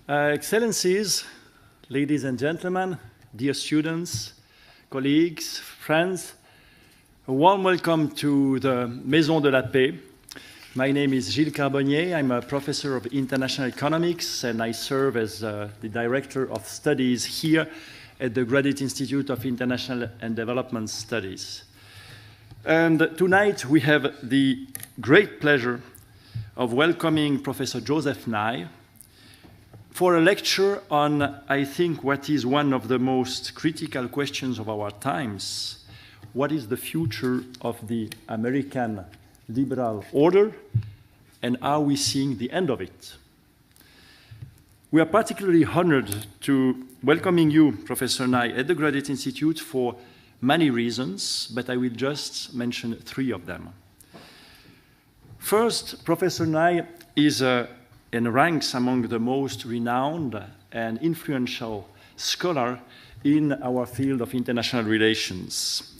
Excellencies, ladies and gentlemen, dear students, colleagues, friends, a warm welcome to the Maison de la Paix. My name is Gilles Carbonnier. I'm a professor of international economics, and I serve as the director of studies here at the Graduate Institute of International and Development Studies. And tonight we have the great pleasure of welcoming Professor Joseph Nye for a lecture on, I think, what is one of the most critical questions of our times. What is the future of the American liberal order, and are we seeing the end of it? We are particularly honored to welcoming you, Professor Nye, at the Graduate Institute for many reasons, but I will just mention three of them. First, Professor Nye is and ranks among the most renowned and influential scholar in our field of international relations.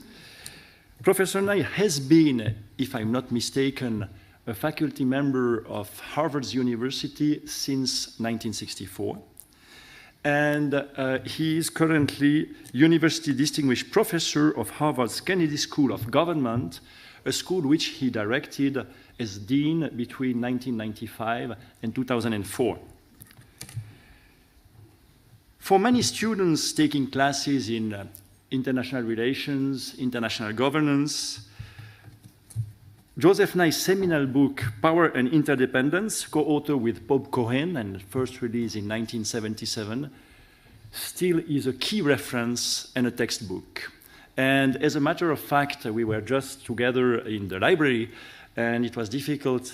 Professor Nye has been, if I'm not mistaken, a faculty member of Harvard University since 1964. And he is currently University Distinguished Professor of Harvard's Kennedy School of Government, a school which he directed as dean between 1995 and 2004. For many students taking classes in international relations, international governance, Joseph Nye's seminal book, Power and Interdependence, co-authored with Bob Cohen and first released in 1977, still is a key reference and a textbook. And as a matter of fact, we were just together in the library, and it was difficult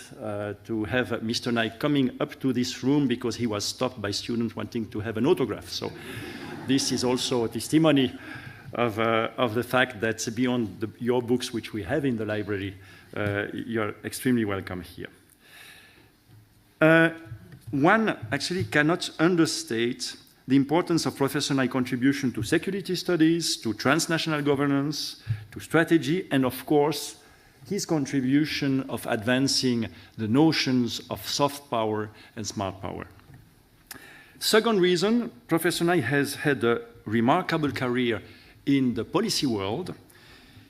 to have Mr. Nye coming up to this room because he was stopped by students wanting to have an autograph. So this is also a testimony of the fact that beyond your books, which we have in the library, you're extremely welcome here. One actually cannot understate the importance of Professor Nye's contribution to security studies, to transnational governance, to strategy, and of course, his contribution of advancing the notions of soft power and smart power. Second reason, Professor Nye has had a remarkable career in the policy world.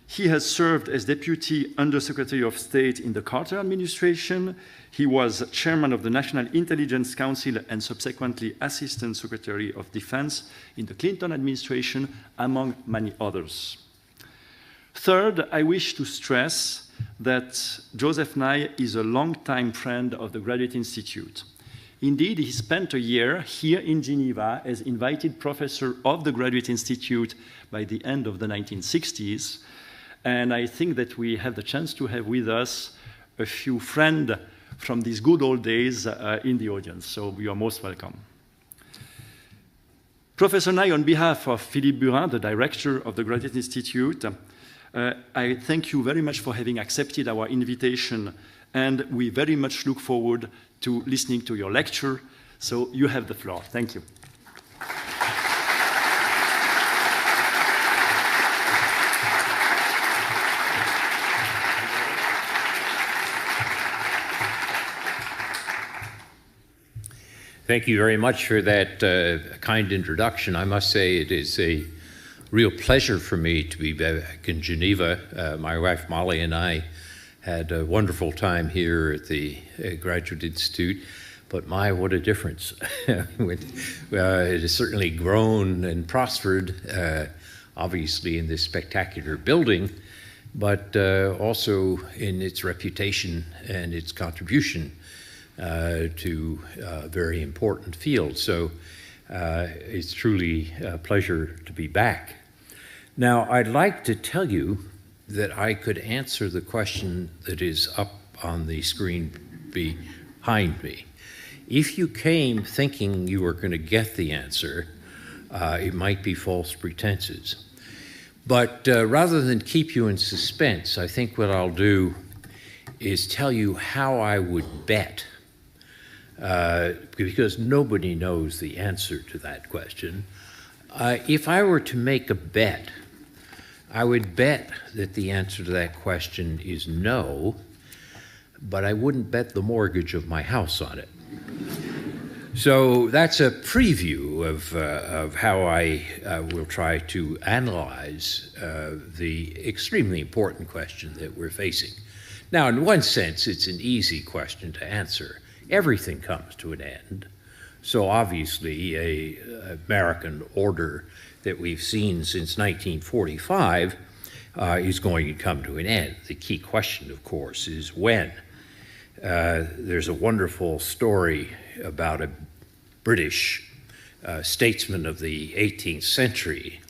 He has served as Deputy Undersecretary of State in the Carter administration. He was chairman of the National Intelligence Council and subsequently Assistant Secretary of Defense in the Clinton administration, among many others. Third, I wish to stress that Joseph Nye is a longtime friend of the Graduate Institute. Indeed, he spent a year here in Geneva as invited professor of the Graduate Institute by the end of the 1960s. And I think that we have the chance to have with us a few friends from these good old days in the audience. So you are most welcome. Professor Nye, on behalf of Philippe Burin, the director of the Graduate Institute, I thank you very much for having accepted our invitation, and we very much look forward to listening to your lecture. So you have the floor. Thank you. Thank you very much for that kind introduction. I must say it is a real pleasure for me to be back in Geneva. My wife Molly and I had a wonderful time here at the Graduate Institute, but my, what a difference. It has certainly grown and prospered, obviously in this spectacular building, but also in its reputation and its contribution to a very important field. So it's truly a pleasure to be back. Now, I'd like to tell you that I could answer the question that is up on the screen behind me. If you came thinking you were going to get the answer, it might be false pretenses. But rather than keep you in suspense, I think what I'll do is tell you how I would bet, because nobody knows the answer to that question. If I were to make a bet, I would bet that the answer to that question is no, but I wouldn't bet the mortgage of my house on it. So that's a preview of how I will try to analyze the extremely important question that we're facing. Now, in one sense, it's an easy question to answer. Everything comes to an end. So obviously, an American order that we've seen since 1945 is going to come to an end. The key question, of course, is when. There's a wonderful story about a British statesman of the 18th century,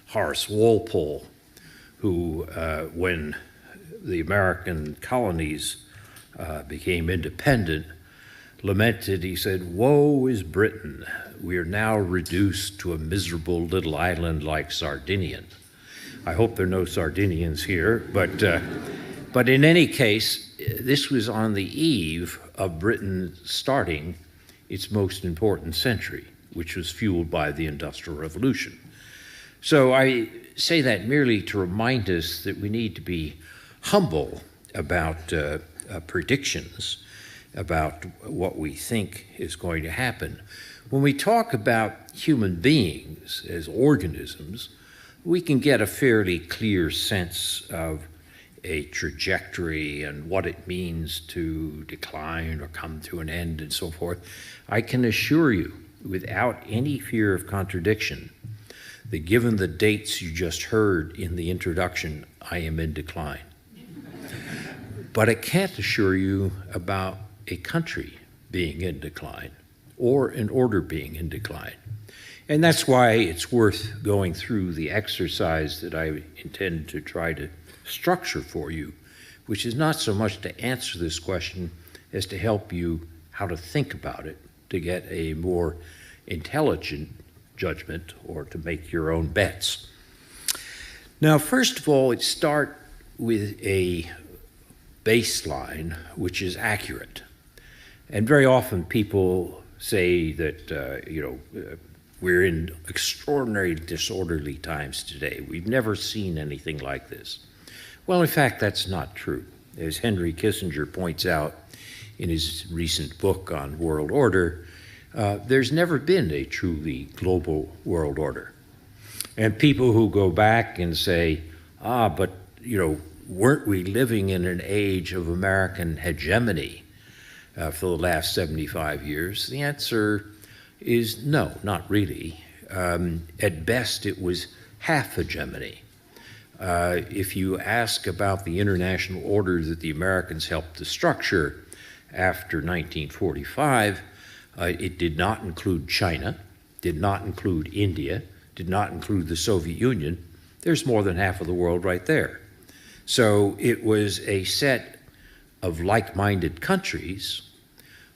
Horace Walpole, who, when the American colonies became independent, lamented, he said, "Woe is Britain, we are now reduced to a miserable little island like Sardinia." I hope there are no Sardinians here, but in any case, this was on the eve of Britain starting its most important century, which was fueled by the Industrial Revolution. So I say that merely to remind us that we need to be humble about predictions about what we think is going to happen. When we talk about human beings as organisms, we can get a fairly clear sense of a trajectory and what it means to decline or come to an end and so forth. I can assure you, without any fear of contradiction, that given the dates you just heard in the introduction, I am in decline. But I can't assure you about a country being in decline or an order being in decline. And that's why it's worth going through the exercise that I intend to try to structure for you, which is not so much to answer this question as to help you how to think about it, to get a more intelligent judgment or to make your own bets. Now, first of all, it starts with a baseline which is accurate. And very often people say that, we're in extraordinary disorderly times today. We've never seen anything like this. Well, in fact, that's not true. As Henry Kissinger points out in his recent book on world order, there's never been a truly global world order. And people who go back and say, but, weren't we living in an age of American hegemony for the last 75 years? The answer is no, not really. At best, it was half hegemony. If you ask about the international order that the Americans helped to structure after 1945, it did not include China, did not include India, did not include the Soviet Union. There's more than half of the world right there. So it was a set of like-minded countries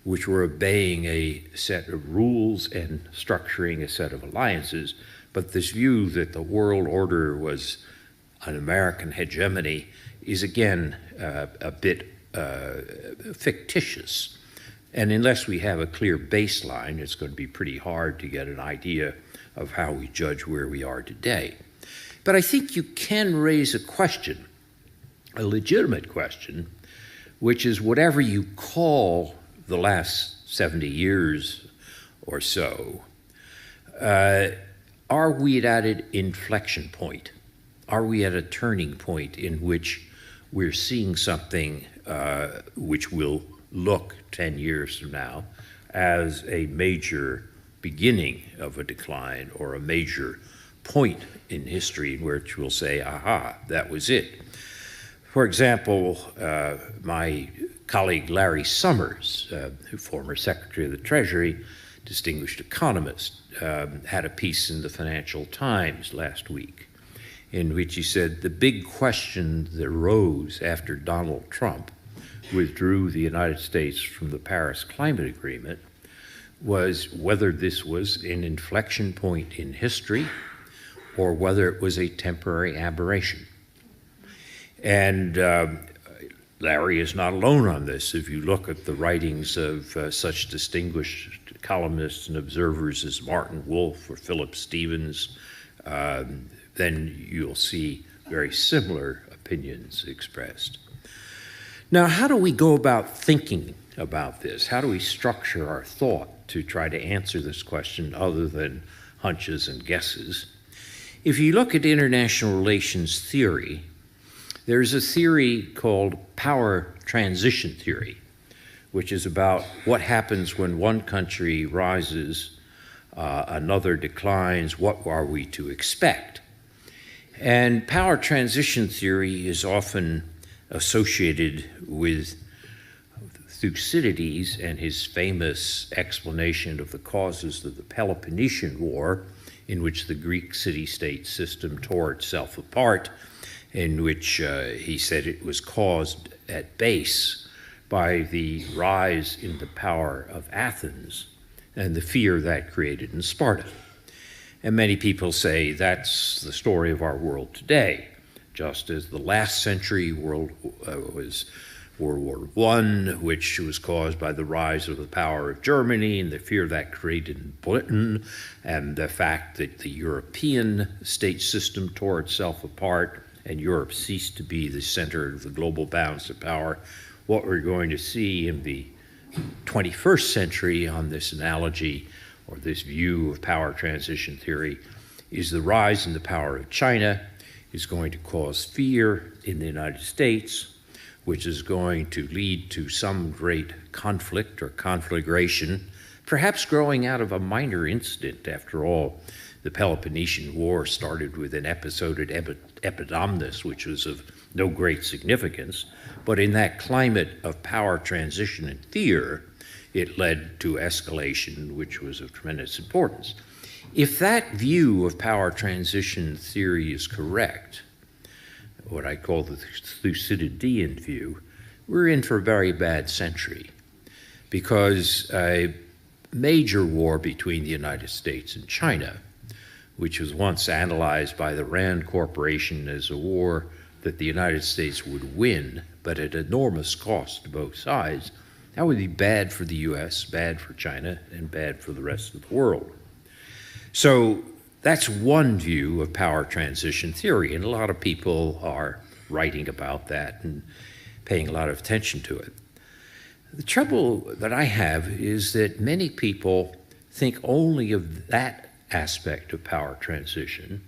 which were obeying a set of rules and structuring a set of alliances, but this view that the world order was an American hegemony is again a bit fictitious. And unless we have a clear baseline, it's going to be pretty hard to get an idea of how we judge where we are today. But I think you can raise a question, a legitimate question, which is whatever you call the last 70 years or so, are we at an inflection point? Are we at a turning point in which we're seeing something which will look 10 years from now as a major beginning of a decline or a major point in history in which we'll say, aha, that was it? For example, my colleague Larry Summers, former Secretary of the Treasury, distinguished economist, had a piece in the Financial Times last week in which he said the big question that arose after Donald Trump withdrew the United States from the Paris Climate Agreement was whether this was an inflection point in history or whether it was a temporary aberration. And Larry is not alone on this. If you look at the writings of such distinguished columnists and observers as Martin Wolf or Philip Stevens, then you'll see very similar opinions expressed. Now, how do we go about thinking about this? How do we structure our thought to try to answer this question other than hunches and guesses. If you look at international relations theory, there's a theory called power transition theory, which is about what happens when one country rises, another declines, what are we to expect? And power transition theory is often associated with Thucydides and his famous explanation of the causes of the Peloponnesian War, in which the Greek city-state system tore itself apart, in which he said it was caused at base by the rise in the power of Athens and the fear that created in Sparta. And many people say that's the story of our world today, just as the last century world was World War I, which was caused by the rise of the power of Germany and the fear that created in Britain, and the fact that the European state system tore itself apart and Europe ceased to be the center of the global balance of power. What we're going to see in the 21st century on this analogy or this view of power transition theory is the rise in the power of China is going to cause fear in the United States, which is going to lead to some great conflict or conflagration, perhaps growing out of a minor incident. After all, the Peloponnesian War started with an episode at Epidamnus, which was of no great significance, but in that climate of power transition and fear, it led to escalation, which was of tremendous importance. If that view of power transition theory is correct, what I call the Thucydidean view, we're in for a very bad century, because a major war between the United States and China, which was once analyzed by the Rand Corporation as a war that the United States would win, but at enormous cost to both sides, that would be bad for the US, bad for China, and bad for the rest of the world. So that's one view of power transition theory, and a lot of people are writing about that and paying a lot of attention to it. The trouble that I have is that many people think only of that aspect of power transition,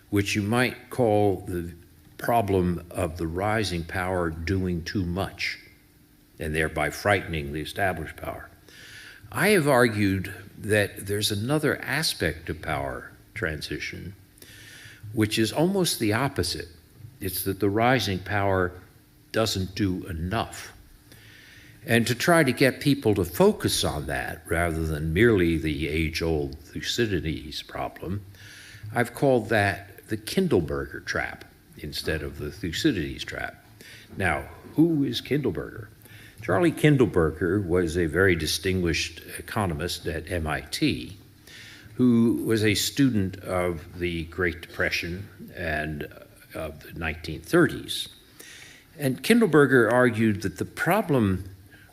which you might call the problem of the rising power doing too much, and thereby frightening the established power. I have argued that there's another aspect of power transition, which is almost the opposite. It's that the rising power doesn't do enough. And to try to get people to focus on that rather than merely the age-old Thucydides problem, I've called that the Kindleberger trap instead of the Thucydides trap. Now, who is Kindleberger? Charlie Kindleberger was a very distinguished economist at MIT who was a student of the Great Depression and of the 1930s. And Kindleberger argued that the problem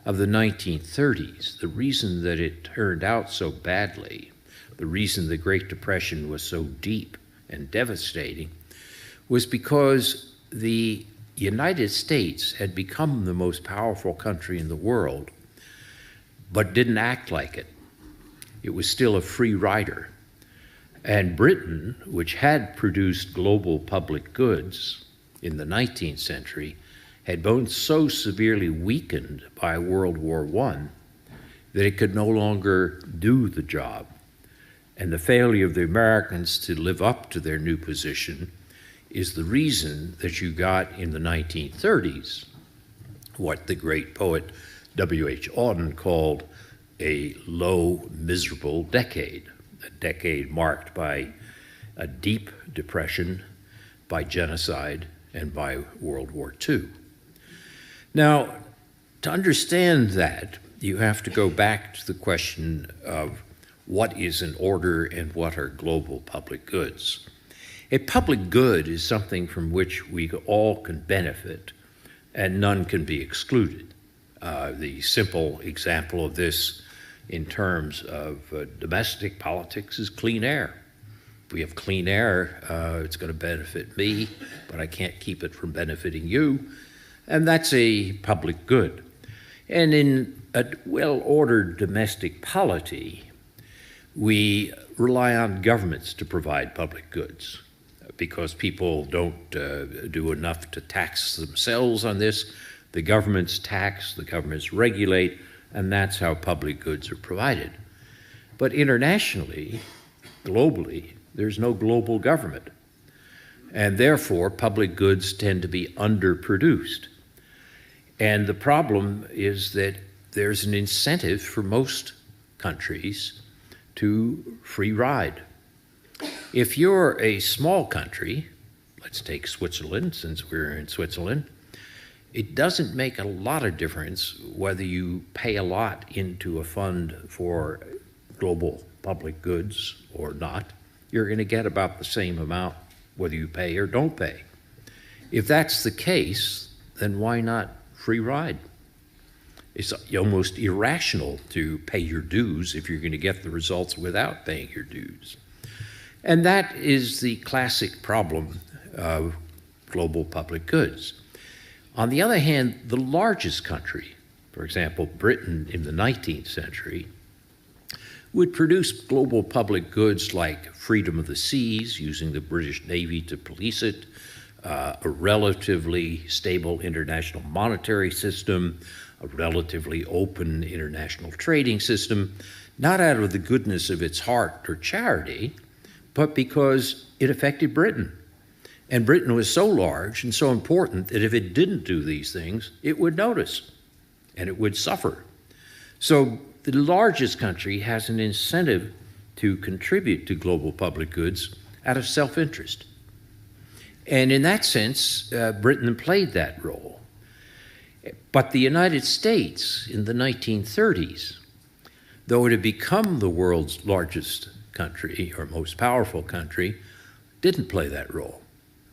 of the 1930s, the reason that it turned out so badly, the reason the Great Depression was so deep and devastating, was because the United States had become the most powerful country in the world, but didn't act like it. It was still a free rider. And Britain, which had produced global public goods in the 19th century, had been so severely weakened by World War I that it could no longer do the job. And the failure of the Americans to live up to their new position is the reason that you got in the 1930s what the great poet W.H. Auden called a low, miserable decade, a decade marked by a deep depression, by genocide, and by World War II. Now, to understand that, you have to go back to the question of what is an order and what are global public goods. A public good is something from which we all can benefit and none can be excluded. The simple example of this in terms of domestic politics is clean air. If we have clean air, it's going to benefit me, but I can't keep it from benefiting you, and that's a public good. And in a well-ordered domestic polity, we rely on governments to provide public goods because people don't do enough to tax themselves on this. The governments tax, the governments regulate, and that's how public goods are provided. But internationally, globally, there's no global government. And therefore, public goods tend to be underproduced. And the problem is that there's an incentive for most countries to free ride. If you're a small country, let's take Switzerland, since we're in Switzerland, it doesn't make a lot of difference whether you pay a lot into a fund for global public goods or not. You're going to get about the same amount whether you pay or don't pay. If that's the case, then why not free ride? It's almost irrational to pay your dues if you're going to get the results without paying your dues. And that is the classic problem of global public goods. On the other hand, the largest country, for example, Britain in the 19th century, would produce global public goods like freedom of the seas, using the British Navy to police it, a relatively stable international monetary system, a relatively open international trading system, not out of the goodness of its heart or charity, but because it affected Britain. And Britain was so large and so important that if it didn't do these things, it would notice and it would suffer. So the largest country has an incentive to contribute to global public goods out of self-interest. And in that sense, Britain played that role. But the United States in the 1930s, though it had become the world's largest country or most powerful country, didn't play that role.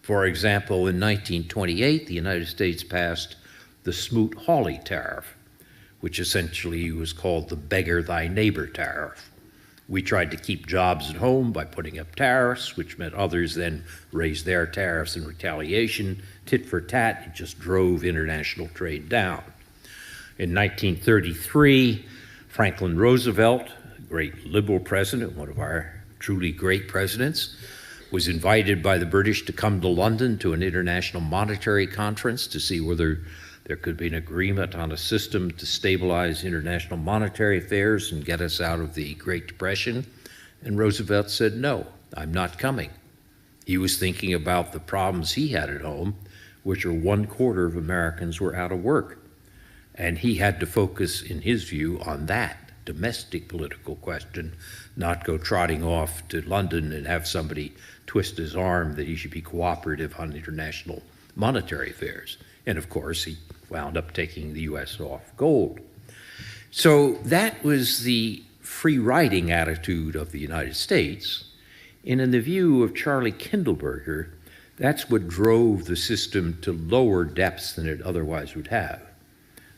For example, in 1928, the United States passed the Smoot-Hawley tariff, which essentially was called the beggar thy neighbor tariff. We tried to keep jobs at home by putting up tariffs, which meant others then raised their tariffs in retaliation. Tit for tat, it just drove international trade down. In 1933, Franklin Roosevelt, a great liberal president, one of our truly great presidents, was invited by the British to come to London to an international monetary conference to see whether there could be an agreement on a system to stabilize international monetary affairs and get us out of the Great Depression. And Roosevelt said, no, I'm not coming. He was thinking about the problems he had at home, which are 1/4 of Americans were out of work. And he had to focus, in his view, on that domestic political question, not go trotting off to London and have somebody twist his arm that he should be cooperative on international monetary affairs. And of course, he wound up taking the US off gold. So that was the free riding attitude of the United States. And in the view of Charlie Kindleberger, that's what drove the system to lower depths than it otherwise would have.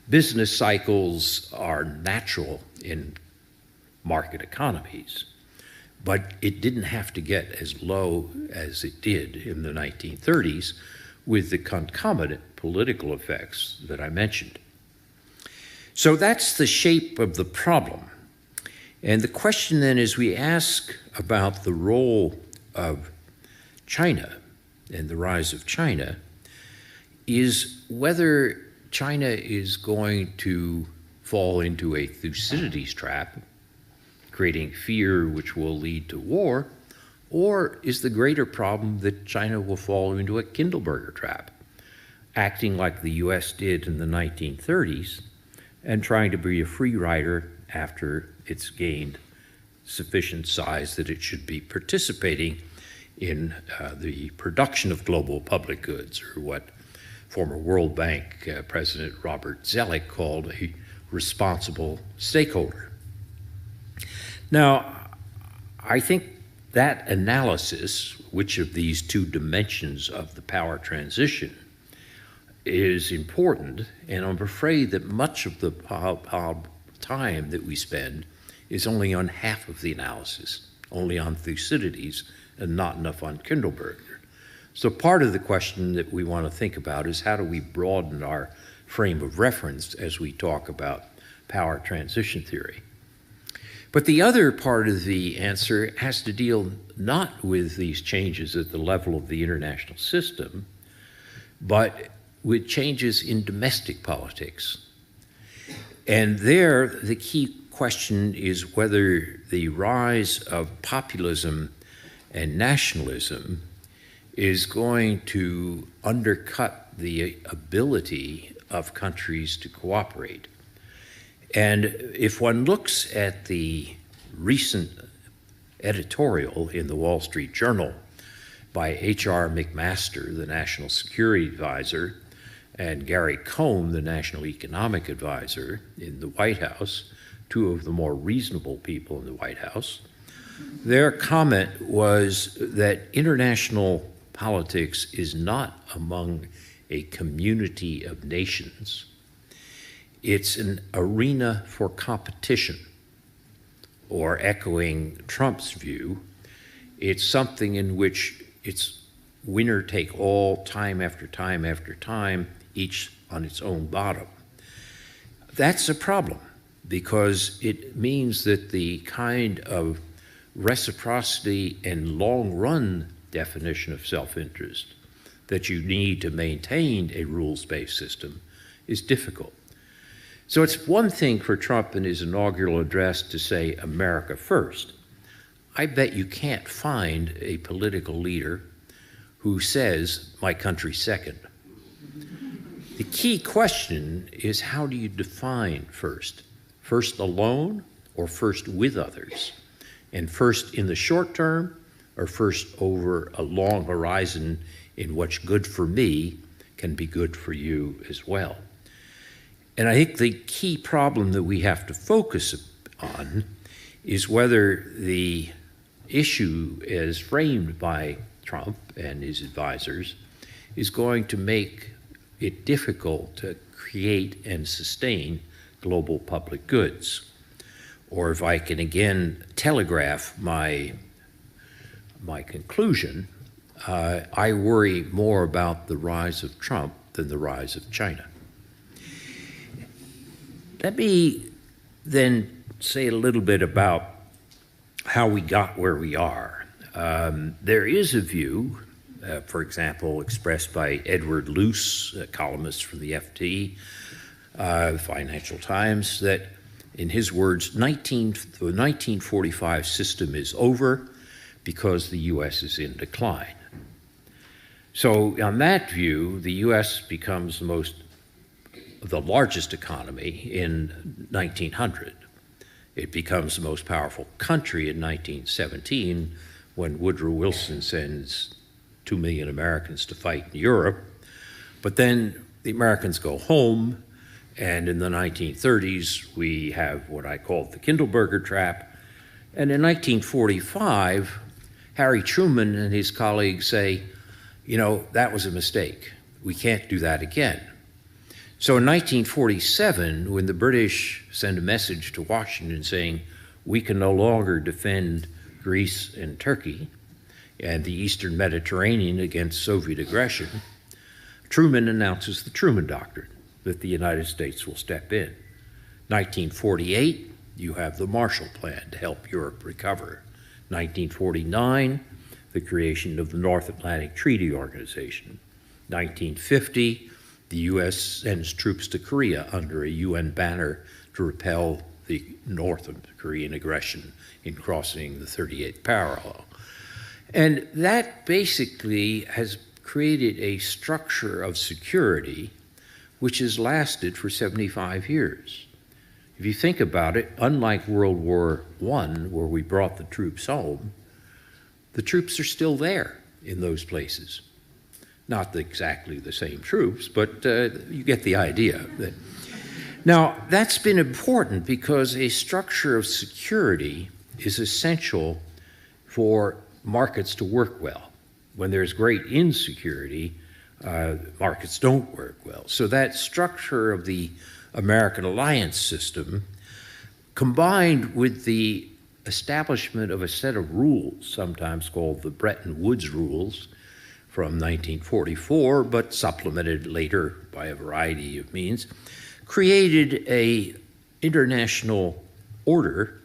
Business cycles are natural in market economies, but it didn't have to get as low as it did in the 1930s with the concomitant political effects that I mentioned. So that's the shape of the problem. And the question then is, we ask about the role of China and the rise of China, is whether China is going to fall into a Thucydides trap, creating fear which will lead to war, or is the greater problem that China will fall into a Kindleberger trap, acting like the US did in the 1930s and trying to be a free rider after it's gained sufficient size that it should be participating in the production of global public goods, or what former World Bank President Robert Zoellick called a responsible stakeholder. Now, I think that analysis, which of these two dimensions of the power transition, is important, and I'm afraid that much of the time that we spend is only on half of the analysis, only on Thucydides, and not enough on Kindleberger. So part of the question that we want to think about is, how do we broaden our frame of reference as we talk about power transition theory. But the other part of the answer has to deal not with these changes at the level of the international system, but with changes in domestic politics. And there, the key question is whether the rise of populism and nationalism is going to undercut the ability of countries to cooperate. And if one looks at the recent editorial in the Wall Street Journal by H.R. McMaster, the National Security Advisor, and Gary Cohn, the National Economic Advisor in the White House, two of the more reasonable people in the White House, their comment was that international politics is not among a community of nations. It's an arena for competition, or echoing Trump's view, it's something in which it's winner take all, time after time after time, each on its own bottom. That's a problem, because it means that the kind of reciprocity and long-run definition of self-interest that you need to maintain a rules-based system is difficult. So it's one thing for Trump in his inaugural address to say America first. I bet you can't find a political leader who says my country second. The key question is, how do you define first? First alone or first with others? And first in the short term or first over a long horizon in which good for me can be good for you as well? And I think the key problem that we have to focus on is whether the issue as framed by Trump and his advisors is going to make it difficult to create and sustain global public goods. Or if I can again telegraph my conclusion, I worry more about the rise of Trump than the rise of China. Let me then say a little bit about how we got where we are. There is a view, for example, expressed by Edward Luce, a columnist from the FT, Financial Times, that in his words, the 1945 system is over because the U.S. is in decline. So on that view, the U.S. becomes the largest economy in 1900. It becomes the most powerful country in 1917 when Woodrow Wilson sends 2 million Americans to fight in Europe. But then the Americans go home, and in the 1930s, we have what I call the Kindleberger trap. And in 1945, Harry Truman and his colleagues say, you know, that was a mistake. We can't do that again. So in 1947, when the British send a message to Washington saying, we can no longer defend Greece and Turkey and the Eastern Mediterranean against Soviet aggression, Truman announces the Truman Doctrine, that the United States will step in. 1948, you have the Marshall Plan to help Europe recover. 1949, the creation of the North Atlantic Treaty Organization. 1950, the U.S. sends troops to Korea under a UN banner to repel the North Korean aggression in crossing the 38th parallel. And that basically has created a structure of security which has lasted for 75 years. If you think about it, unlike World War I, where we brought the troops home, the troops are still there in those places. Not exactly the same troops, but you get the idea. Now, that's been important because a structure of security is essential for markets to work well. When there's great insecurity, markets don't work well. So that structure of the American alliance system, combined with the establishment of a set of rules, sometimes called the Bretton Woods rules, from 1944, but supplemented later by a variety of means, created a international order,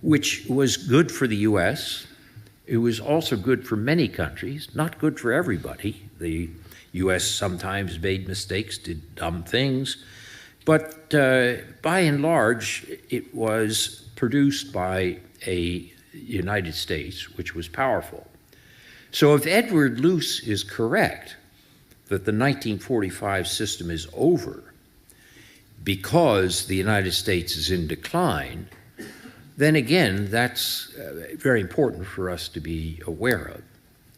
which was good for the US. It was also good for many countries, not good for everybody. The US sometimes made mistakes, did dumb things, but by and large, it was produced by a United States which was powerful. So if Edward Luce is correct that the 1945 system is over because the United States is in decline, then again, that's very important for us to be aware of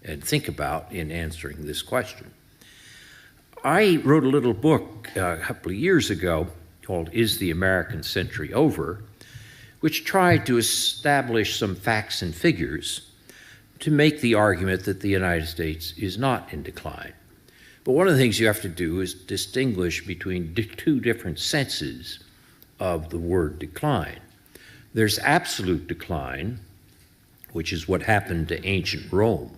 and think about in answering this question. I wrote a little book a couple of years ago called Is the American Century Over?, which tried to establish some facts and figures to make the argument that the United States is not in decline. But one of the things you have to do is distinguish between two different senses of the word decline. There's absolute decline, which is what happened to ancient Rome.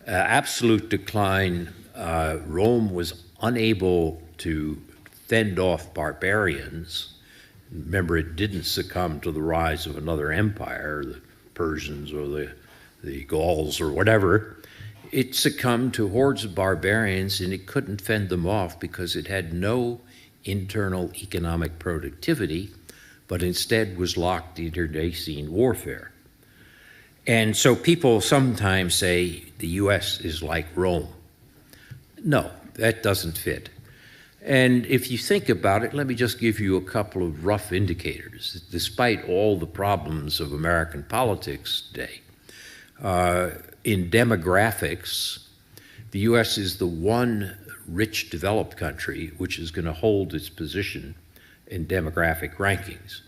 Absolute decline, Rome was unable to fend off barbarians. Remember, it didn't succumb to the rise of another empire, the Persians or the Gauls or whatever. It succumbed to hordes of barbarians, and it couldn't fend them off because it had no internal economic productivity, but instead was locked in internecine warfare. And so people sometimes say the US is like Rome. No, that doesn't fit. And if you think about it, let me just give you a couple of rough indicators. Despite all the problems of American politics today, in demographics, the US is the one rich developed country which is going to hold its position in demographic rankings.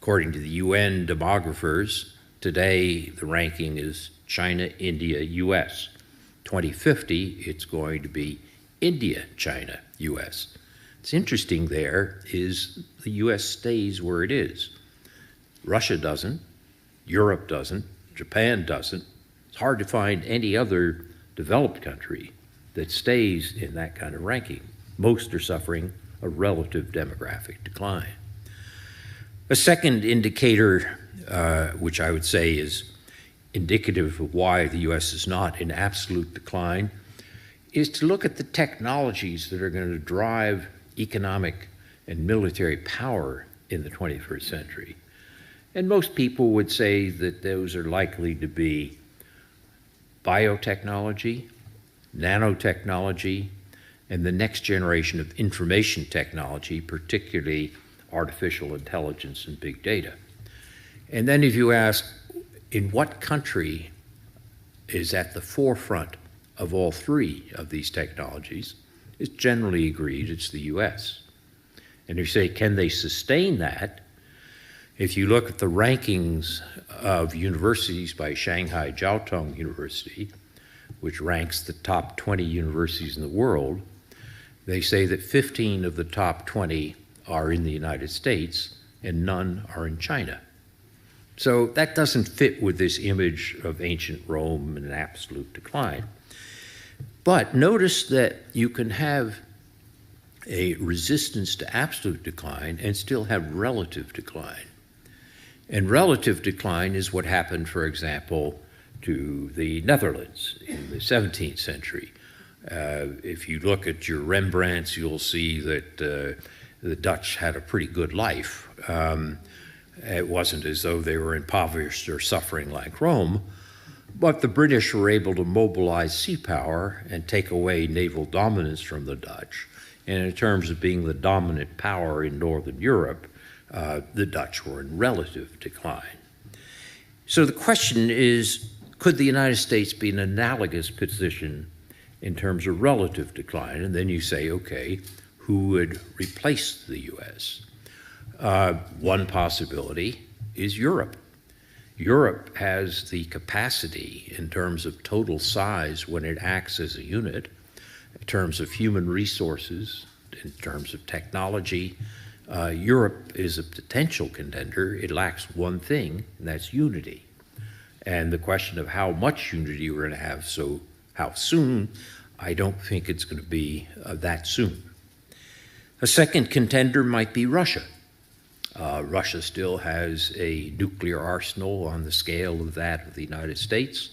According to the UN demographers, today the ranking is China, India, US. 2050, it's going to be India, China, US. It's interesting there is the US stays where it is. Russia doesn't, Europe doesn't, Japan doesn't. It's hard to find any other developed country that stays in that kind of ranking. Most are suffering a relative demographic decline. A second indicator, which I would say is indicative of why the US is not in absolute decline, is to look at the technologies that are going to drive economic and military power in the 21st century. And most people would say that those are likely to be biotechnology, nanotechnology, and the next generation of information technology, particularly artificial intelligence and big data. And then if you ask, in what country is at the forefront of all three of these technologies, it's generally agreed it's the US. And you say, can they sustain that? If you look at the rankings of universities by Shanghai Jiao Tong University, which ranks the top 20 universities in the world, they say that 15 of the top 20 are in the United States and none are in China. So that doesn't fit with this image of ancient Rome and an absolute decline. But notice that you can have a resistance to absolute decline and still have relative decline. And relative decline is what happened, for example, to the Netherlands in the 17th century. If you look at your Rembrandts, you'll see that the Dutch had a pretty good life. It wasn't as though they were impoverished or suffering like Rome, but the British were able to mobilize sea power and take away naval dominance from the Dutch. And in terms of being the dominant power in Northern Europe, the Dutch were in relative decline. So the question is, could the United States be in an analogous position in terms of relative decline? And then you say, okay, who would replace the US? One possibility is Europe. Europe has the capacity in terms of total size when it acts as a unit, in terms of human resources, in terms of technology. Europe is a potential contender. It lacks one thing, and that's unity. And the question of how much unity we're going to have, so how soon, I don't think it's going to be that soon. A second contender might be Russia. Russia still has a nuclear arsenal on the scale of that of the United States,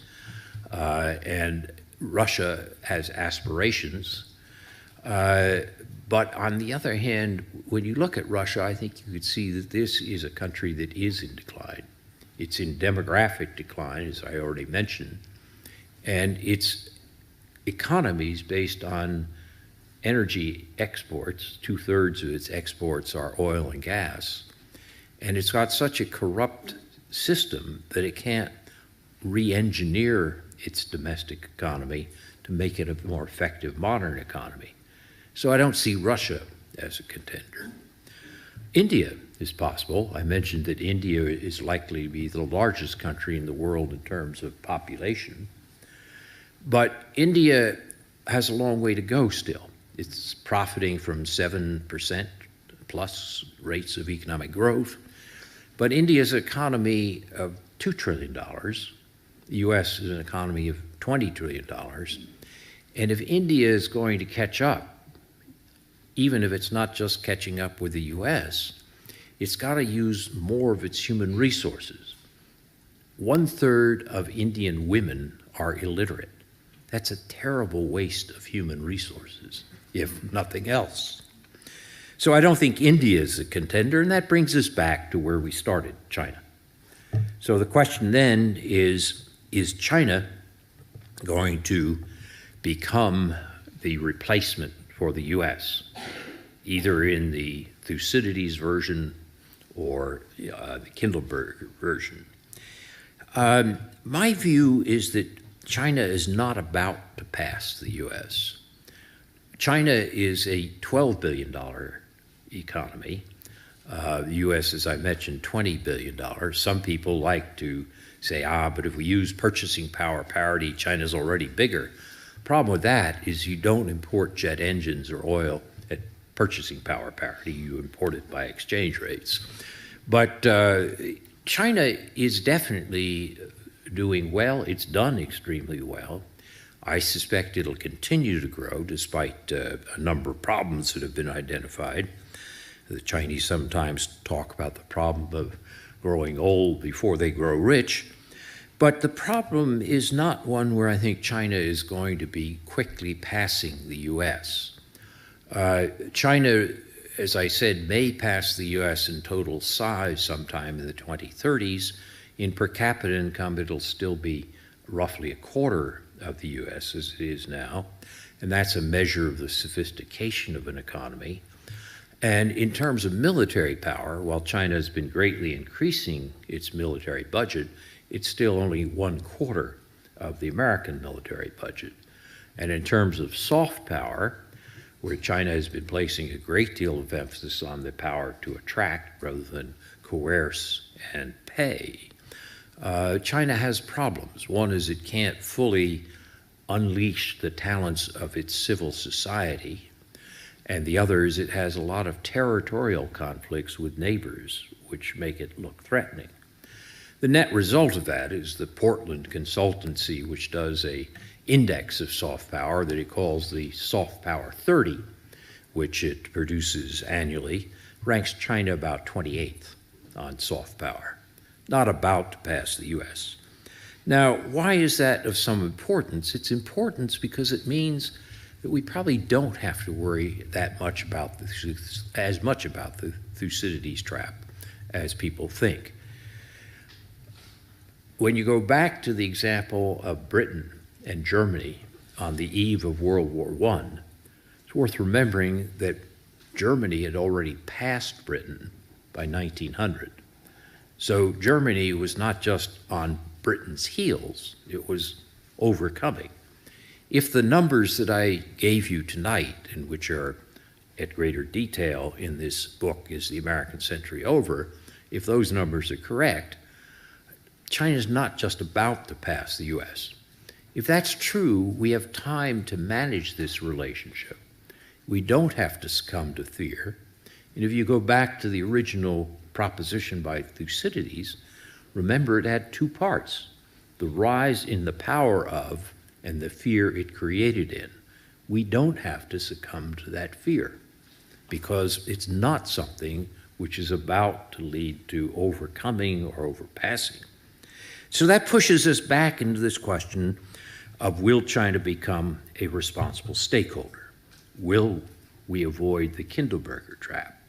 and Russia has aspirations. But on the other hand, when you look at Russia, I think you could see that this is a country that is in decline. It's in demographic decline, as I already mentioned, and its economy is based on energy exports. 2/3 of its exports are oil and gas. And it's got such a corrupt system that it can't re-engineer its domestic economy to make it a more effective modern economy. So I don't see Russia as a contender. India is possible. I mentioned that India is likely to be the largest country in the world in terms of population. But India has a long way to go still. It's profiting from 7% plus rates of economic growth. But India's economy of $2 trillion, the US is an economy of $20 trillion. And if India is going to catch up, even if it's not just catching up with the US, it's got to use more of its human resources. 1/3 of Indian women are illiterate. That's a terrible waste of human resources, if nothing else. So I don't think India is a contender, and that brings us back to where we started, China. So the question then is China going to become the replacement for the US, either in the Thucydides version or the Kindleberg version? My view is that China is not about to pass the US. China is a $12 billion economy. The US, as I mentioned, $20 billion. Some people like to say, but if we use purchasing power parity, China's already bigger. The problem with that is you don't import jet engines or oil at purchasing power parity. You import it by exchange rates. But China is definitely doing well. It's done extremely well. I suspect it'll continue to grow despite a number of problems that have been identified. The Chinese sometimes talk about the problem of growing old before they grow rich. But the problem is not one where I think China is going to be quickly passing the US. China, as I said, may pass the US in total size sometime in the 2030s. In per capita income, it'll still be roughly a quarter of the US as it is now. And that's a measure of the sophistication of an economy. And in terms of military power, while China has been greatly increasing its military budget, it's still only 1/4 of the American military budget. And in terms of soft power, where China has been placing a great deal of emphasis on the power to attract rather than coerce and pay, China has problems. One is it can't fully unleash the talents of its civil society. And the other is it has a lot of territorial conflicts with neighbors, which make it look threatening. The net result of that is the Portland consultancy, which does a index of soft power that it calls the Soft Power 30, which it produces annually, ranks China about 28th on soft power, not about to pass the US. Now, why is that of some importance? It's importance because it means that we probably don't have to worry that much about as much about the Thucydides trap as people think. When you go back to the example of Britain and Germany on the eve of World War I, it's worth remembering that Germany had already passed Britain by 1900. So Germany was not just on Britain's heels, it was overcoming. If the numbers that I gave you tonight, and which are at greater detail in this book, Is the American Century Over? If those numbers are correct, China's not just about to pass the US. If that's true, we have time to manage this relationship. We don't have to succumb to fear. And if you go back to the original proposition by Thucydides, remember it had two parts: the rise in the power of and the fear it created in. We don't have to succumb to that fear because it's not something which is about to lead to overcoming or overpassing. So that pushes us back into this question of, will China become a responsible stakeholder? Will we avoid the Kindleberger trap?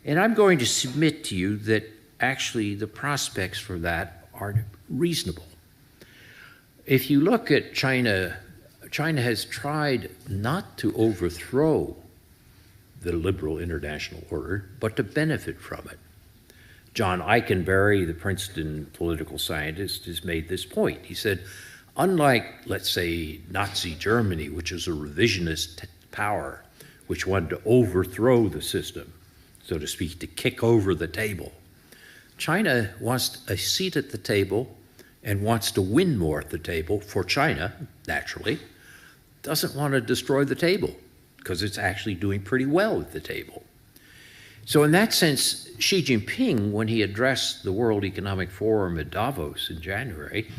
And I'm going to submit to you that actually the prospects for that are reasonable. If you look at China, China has tried not to overthrow the liberal international order, but to benefit from it. John Eikenberry, the Princeton political scientist, has made this point. He said, unlike, let's say, Nazi Germany, which is a revisionist power, which wanted to overthrow the system, so to speak, to kick over the table, China wants a seat at the table and wants to win more at the table for China, naturally, doesn't want to destroy the table because it's actually doing pretty well at the table. So in that sense, Xi Jinping, when he addressed the World Economic Forum at Davos in January,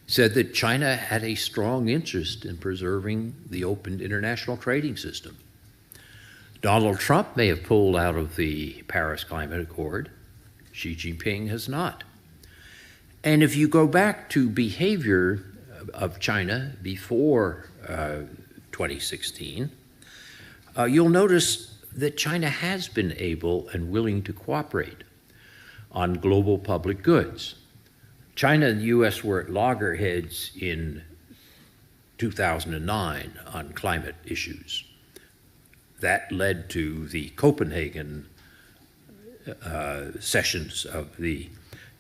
said that China had a strong interest in preserving the open international trading system. Donald Trump may have pulled out of the Paris Climate Accord. Xi Jinping has not. And if you go back to behavior of China before 2016, you'll notice that China has been able and willing to cooperate on global public goods. China and the US were at loggerheads in 2009 on climate issues. That led to the Copenhagen sessions of the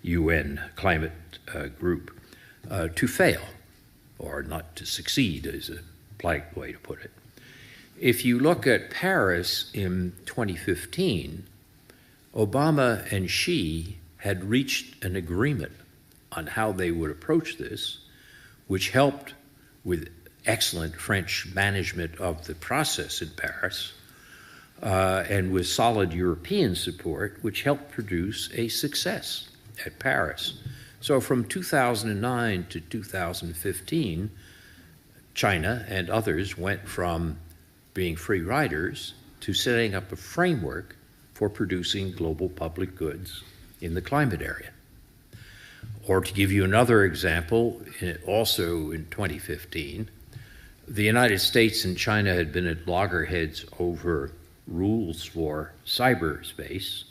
UN climate group to fail, or not to succeed is a polite way to put it. If you look at Paris in 2015, Obama and Xi had reached an agreement on how they would approach this, which helped with excellent French management of the process in Paris, and with solid European support, which helped produce a success at Paris. So from 2009 to 2015, China and others went from being free riders to setting up a framework for producing global public goods in the climate area. Or to give you another example, also in 2015, the United States and China had been at loggerheads over rules for cyberspace,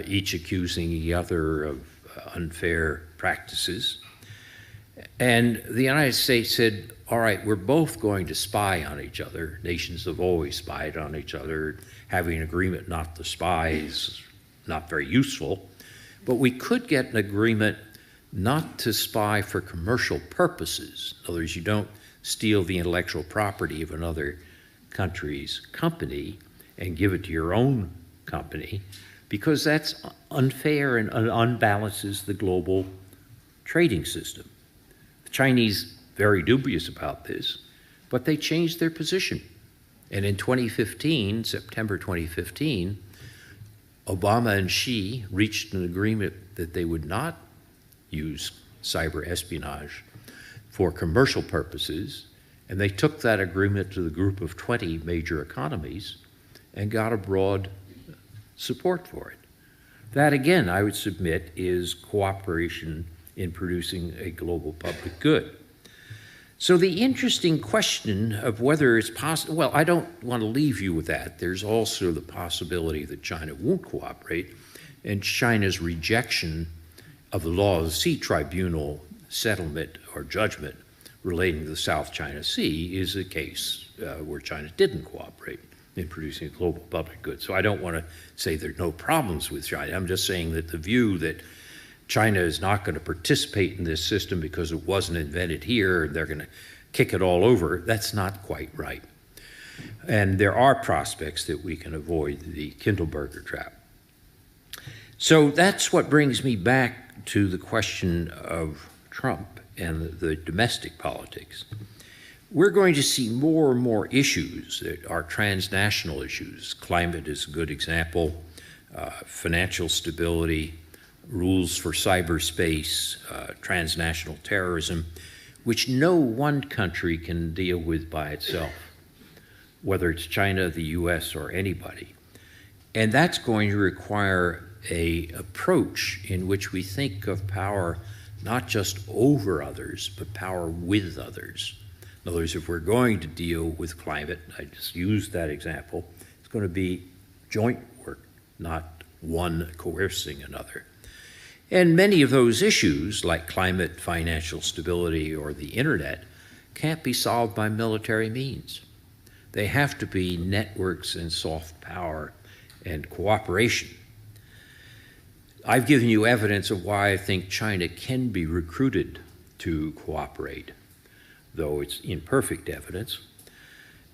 each accusing the other of unfair practices. And the United States said, all right, we're both going to spy on each other. Nations have always spied on each other. Having an agreement not to spy is not very useful. But we could get an agreement not to spy for commercial purposes. In other words, you don't steal the intellectual property of another country's company and give it to your own company, because that's unfair and unbalances the global trading system. The Chinese very dubious about this, but they changed their position. And in 2015, September 2015, Obama and Xi reached an agreement that they would not use cyber espionage for commercial purposes, and they took that agreement to the group of 20 major economies and got a broad support for it. That, again, I would submit, is cooperation in producing a global public good. So the interesting question of whether it's possible, well, I don't want to leave you with that. There's also the possibility that China won't cooperate, and China's rejection of the Law of the Sea Tribunal settlement or judgment relating to the South China Sea is a case where China didn't cooperate in producing a global public good. So I don't want to say there are no problems with China. I'm just saying that the view that China is not going to participate in this system because it wasn't invented here and they're going to kick it all over, that's not quite right. And there are prospects that we can avoid the Kindleberger trap. So that's what brings me back to the question of Trump and the domestic politics. We're going to see more and more issues that are transnational issues. Climate is a good example, financial stability, rules for cyberspace, transnational terrorism, which no one country can deal with by itself, whether it's China, the US, or anybody. And that's going to require an approach in which we think of power not just over others, but power with others. In other words, if we're going to deal with climate, I just used that example, it's going to be joint work, not one coercing another. And many of those issues, like climate, financial stability, or the internet, can't be solved by military means. They have to be networks and soft power and cooperation. I've given you evidence of why I think China can be recruited to cooperate, though it's imperfect evidence.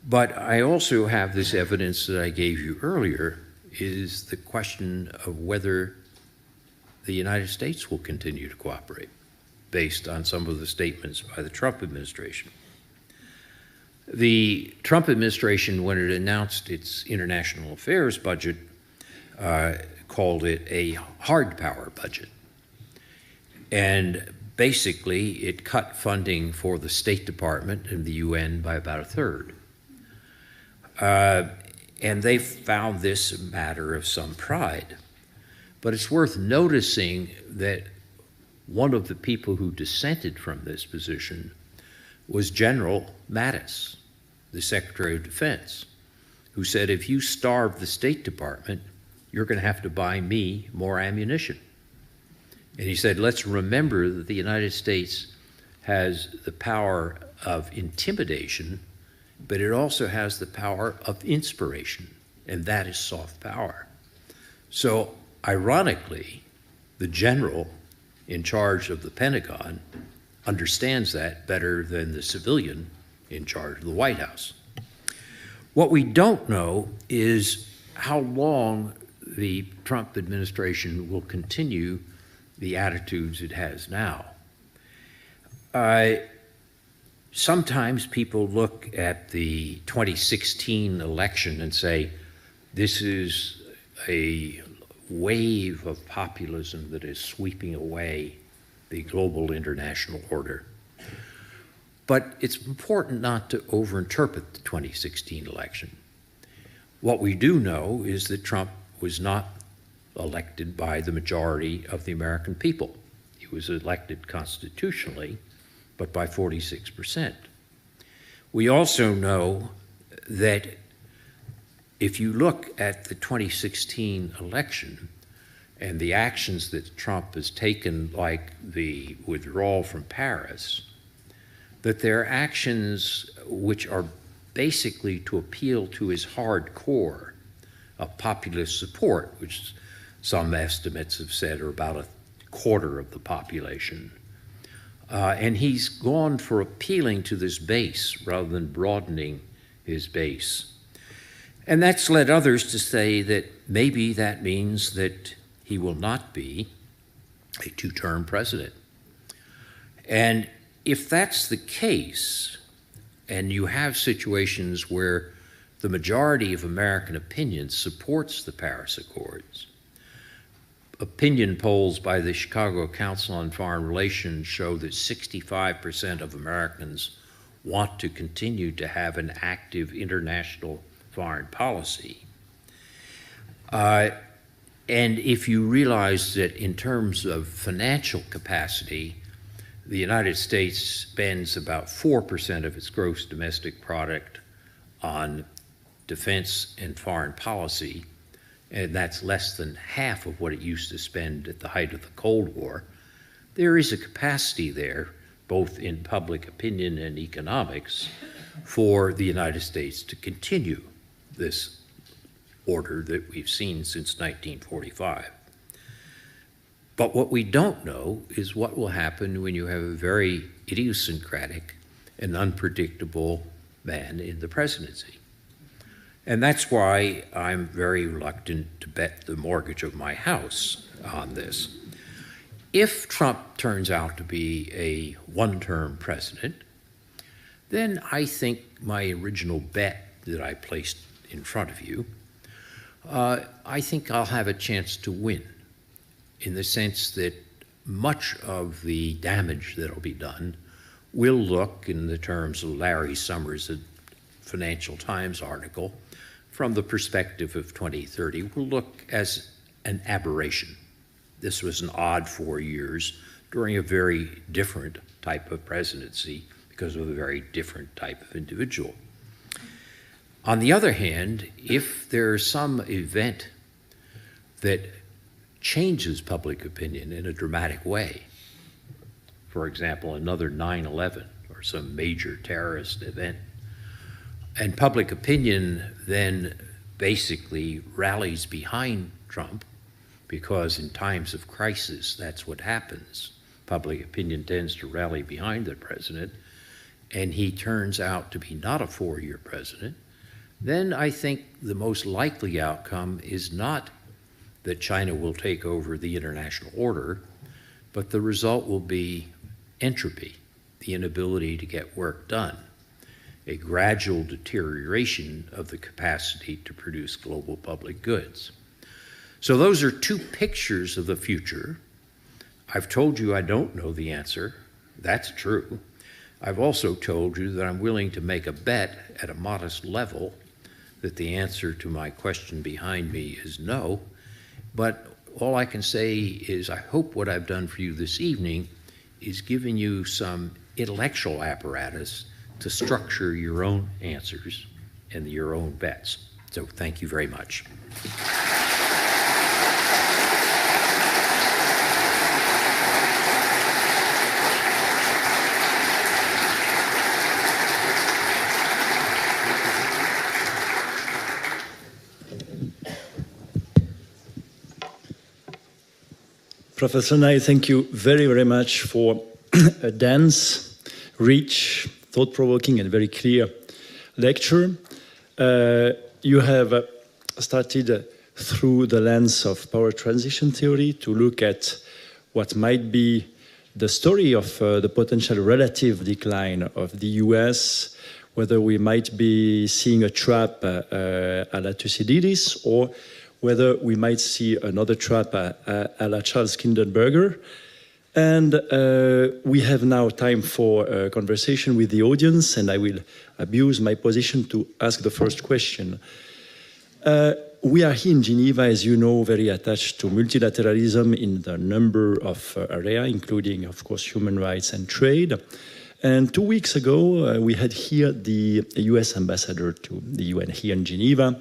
But I also have this evidence that I gave you earlier, is the question of whether the United States will continue to cooperate, based on some of the statements by the Trump administration. The Trump administration, when it announced its international affairs budget, called it a hard power budget. And basically, it cut funding for the State Department and the UN by about a third. And they found this a matter of some pride. But it's worth noticing that one of the people who dissented from this position was General Mattis, the Secretary of Defense, who said, if you starve the State Department, you're going to have to buy me more ammunition. And he said, let's remember that the United States has the power of intimidation, but it also has the power of inspiration, and that is soft power. So, ironically, the general in charge of the Pentagon understands that better than the civilian in charge of the White House. What we don't know is how long the Trump administration will continue the attitudes it has now. Sometimes people look at the 2016 election and say, this is a wave of populism that is sweeping away the global international order. But it's important not to overinterpret the 2016 election. What we do know is that Trump was not elected by the majority of the American people. He was elected constitutionally, but by 46%. We also know that if you look at the 2016 election and the actions that Trump has taken, like the withdrawal from Paris, that they're actions which are basically to appeal to his hardcore of populist support, which some estimates have said are about a quarter of the population. And he's gone for appealing to this base rather than broadening his base. And that's led others to say that maybe that means that he will not be a two-term president. And if that's the case, and you have situations where the majority of American opinion supports the Paris Accords, opinion polls by the Chicago Council on Foreign Relations show that 65% of Americans want to continue to have an active international foreign policy. And if you realize that in terms of financial capacity, the United States spends about 4% of its gross domestic product on defense and foreign policy, and that's less than half of what it used to spend at the height of the Cold War. There is a capacity there, both in public opinion and economics, for the United States to continue this order that we've seen since 1945. But what we don't know is what will happen when you have a very idiosyncratic and unpredictable man in the presidency. And that's why I'm very reluctant to bet the mortgage of my house on this. If Trump turns out to be a one-term president, then I think my original bet that I placed in front of you, I think I'll have a chance to win, in the sense that much of the damage that'll be done will look, in the terms of Larry Summers' Financial Times article, from the perspective of 2030, will look as an aberration. This was an odd 4 years during a very different type of presidency because of a very different type of individual. On the other hand, if there's some event that changes public opinion in a dramatic way, for example, another 9/11 or some major terrorist event, and public opinion then basically rallies behind Trump, because in times of crisis, that's what happens. Public opinion tends to rally behind the president, and he turns out to be not a 4-year president, then I think the most likely outcome is not that China will take over the international order, but the result will be entropy, the inability to get work done, a gradual deterioration of the capacity to produce global public goods. So those are two pictures of the future. I've told you I don't know the answer. That's true. I've also told you that I'm willing to make a bet at a modest level that the answer to my question behind me is no. But all I can say is I hope what I've done for you this evening is giving you some intellectual apparatus to structure your own answers and your own bets. So thank you very much. Professor Nye, thank you very, very much for a dense, rich, thought-provoking, and very clear lecture. You have started through the lens of power transition theory to look at what might be the story of the potential relative decline of the US, whether we might be seeing a trap a la Thucydides, or whether we might see another trap a la Charles Kinderberger. And we have now time for a conversation with the audience, and I will abuse my position to ask the first question. We are here in Geneva, as you know, very attached to multilateralism in the number of areas, including, of course, human rights and trade. And 2 weeks ago, we had here the US ambassador to the UN here in Geneva.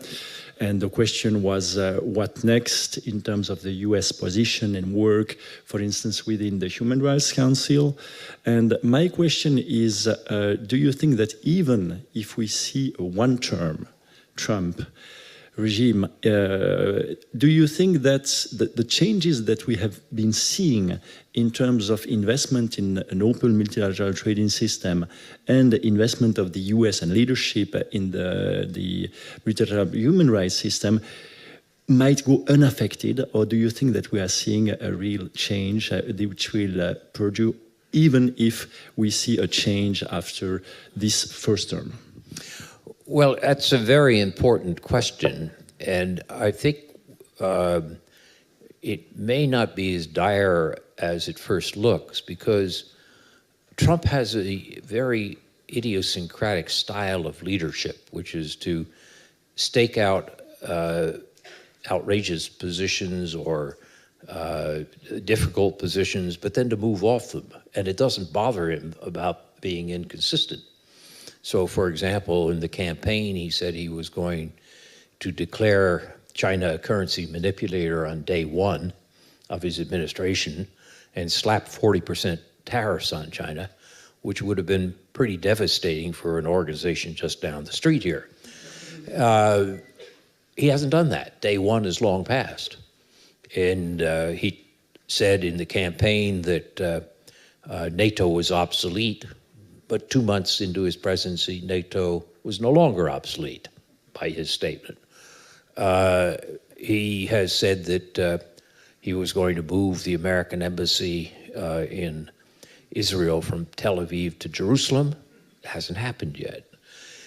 And the question was, what next in terms of the US position and work, for instance, within the Human Rights Council? And my question is, do you think that even if we see a one-term Trump regime, do you think that the changes that we have been seeing in terms of investment in an open multilateral trading system and the investment of the US and leadership in the multilateral human rights system might go unaffected, or do you think that we are seeing a real change which will perdure even if we see a change after this first term? Well, that's a very important question, and I think it may not be as dire as it first looks, because Trump has a very idiosyncratic style of leadership, which is to stake out outrageous positions or difficult positions, but then to move off them, and it doesn't bother him about being inconsistent. So, for example, in the campaign, he said he was going to declare China a currency manipulator on day one of his administration and slap 40% tariffs on China, which would have been pretty devastating for an organization just down the street here. He hasn't done that. Day one is long past. And he said in the campaign that NATO was obsolete, but 2 months into his presidency, NATO was no longer obsolete by his statement. He has said that he was going to move the American embassy in Israel from Tel Aviv to Jerusalem. It hasn't happened yet.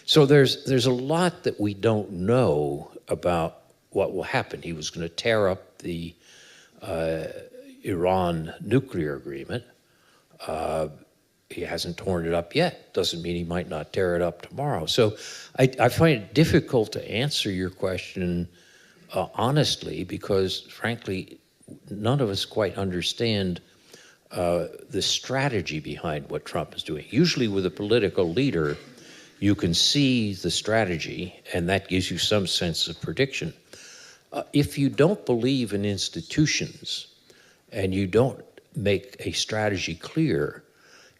So there's a lot that we don't know about what will happen. He was going to tear up the Iran nuclear agreement. he hasn't torn it up yet. Doesn't mean he might not tear it up tomorrow. So I find it difficult to answer your question honestly, because frankly, none of us quite understand the strategy behind what Trump is doing. Usually with a political leader, you can see the strategy, and that gives you some sense of prediction. If you don't believe in institutions, and you don't make a strategy clear,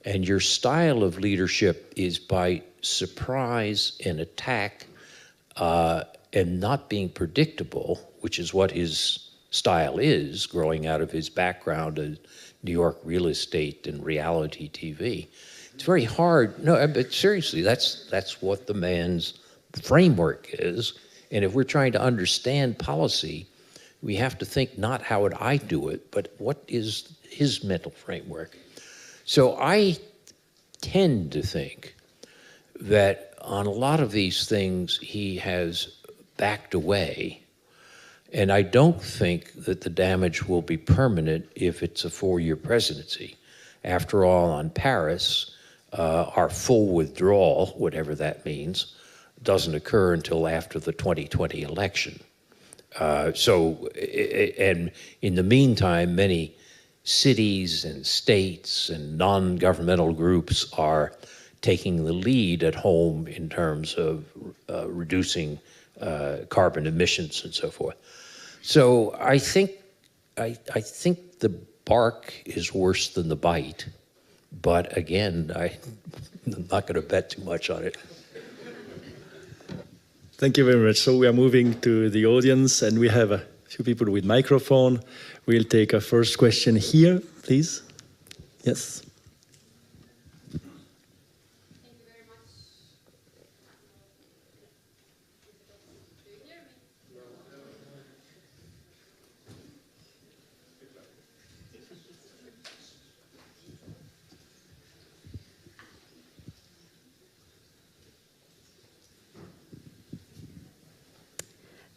and your style of leadership is by surprise and attack, and not being predictable, which is what his style is, growing out of his background in New York real estate and reality TV. It's very hard. No, but seriously, that's what the man's framework is. And if we're trying to understand policy, we have to think not how would I do it, but what is his mental framework. So I tend to think that on a lot of these things, he has backed away. And I don't think that the damage will be permanent if it's a 4-year presidency. After all, on Paris, our full withdrawal, whatever that means, doesn't occur until after the 2020 election. And in the meantime, many cities and states and non-governmental groups are taking the lead at home in terms of reducing carbon emissions and so forth. So I think the bark is worse than the bite, but again, I'm not going to bet too much on it. Thank you very much. So we are moving to the audience, and we have a few people with microphone. We'll take a first question here, please. Yes.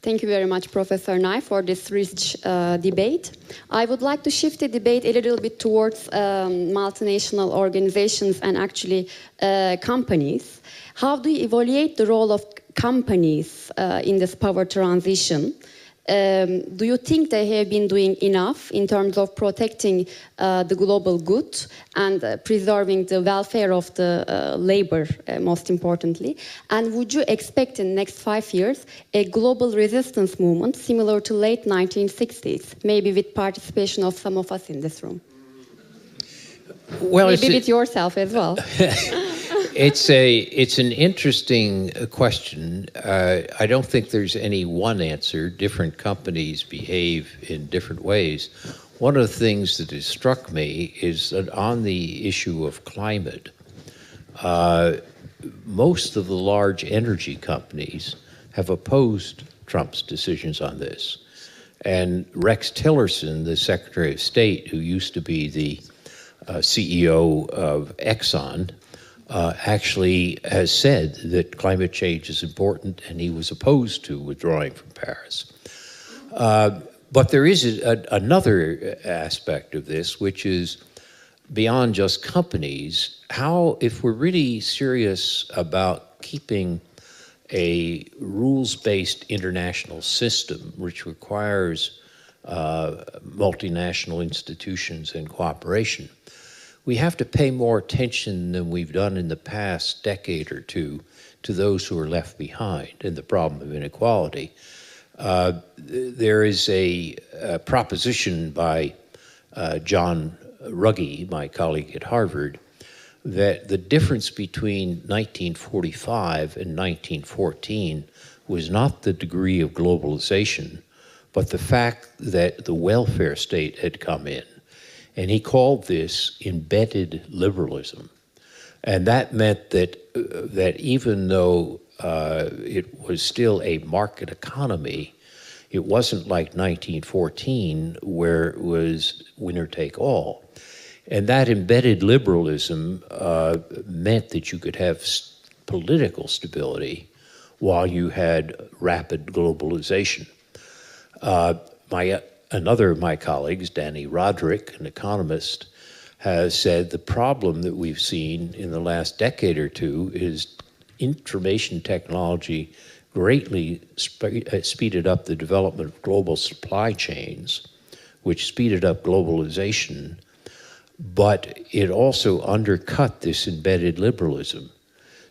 Thank you very much, Professor Nye, for this rich debate. I would like to shift the debate a little bit towards multinational organizations and actually companies. How do you evaluate the role of companies in this power transition? Do you think they have been doing enough in terms of protecting the global good and preserving the welfare of the labor, most importantly? And would you expect in the next 5 years a global resistance movement similar to late 1960s, maybe with participation of some of us in this room? Well, maybe with yourself as well. It's an interesting question. I don't think there's any one answer. Different companies behave in different ways. One of the things that has struck me is that on the issue of climate, most of the large energy companies have opposed Trump's decisions on this. And Rex Tillerson, the Secretary of State, who used to be the CEO of Exxon, actually has said that climate change is important, and he was opposed to withdrawing from Paris. But there is another aspect of this, which is beyond just companies. How, if we're really serious about keeping a rules-based international system, which requires multinational institutions and cooperation, we have to pay more attention than we've done in the past decade or two to those who are left behind and the problem of inequality. There is a proposition by John Ruggie, my colleague at Harvard, that the difference between 1945 and 1914 was not the degree of globalization, but the fact that the welfare state had come in. And he called this embedded liberalism. And that meant that even though it was still a market economy, it wasn't like 1914 where it was winner take all. And that embedded liberalism meant that you could have political stability while you had rapid globalization. Another of my colleagues, Danny Roderick, an economist, has said the problem that we've seen in the last decade or two is information technology greatly speeded up the development of global supply chains, which speeded up globalization, but it also undercut this embedded liberalism.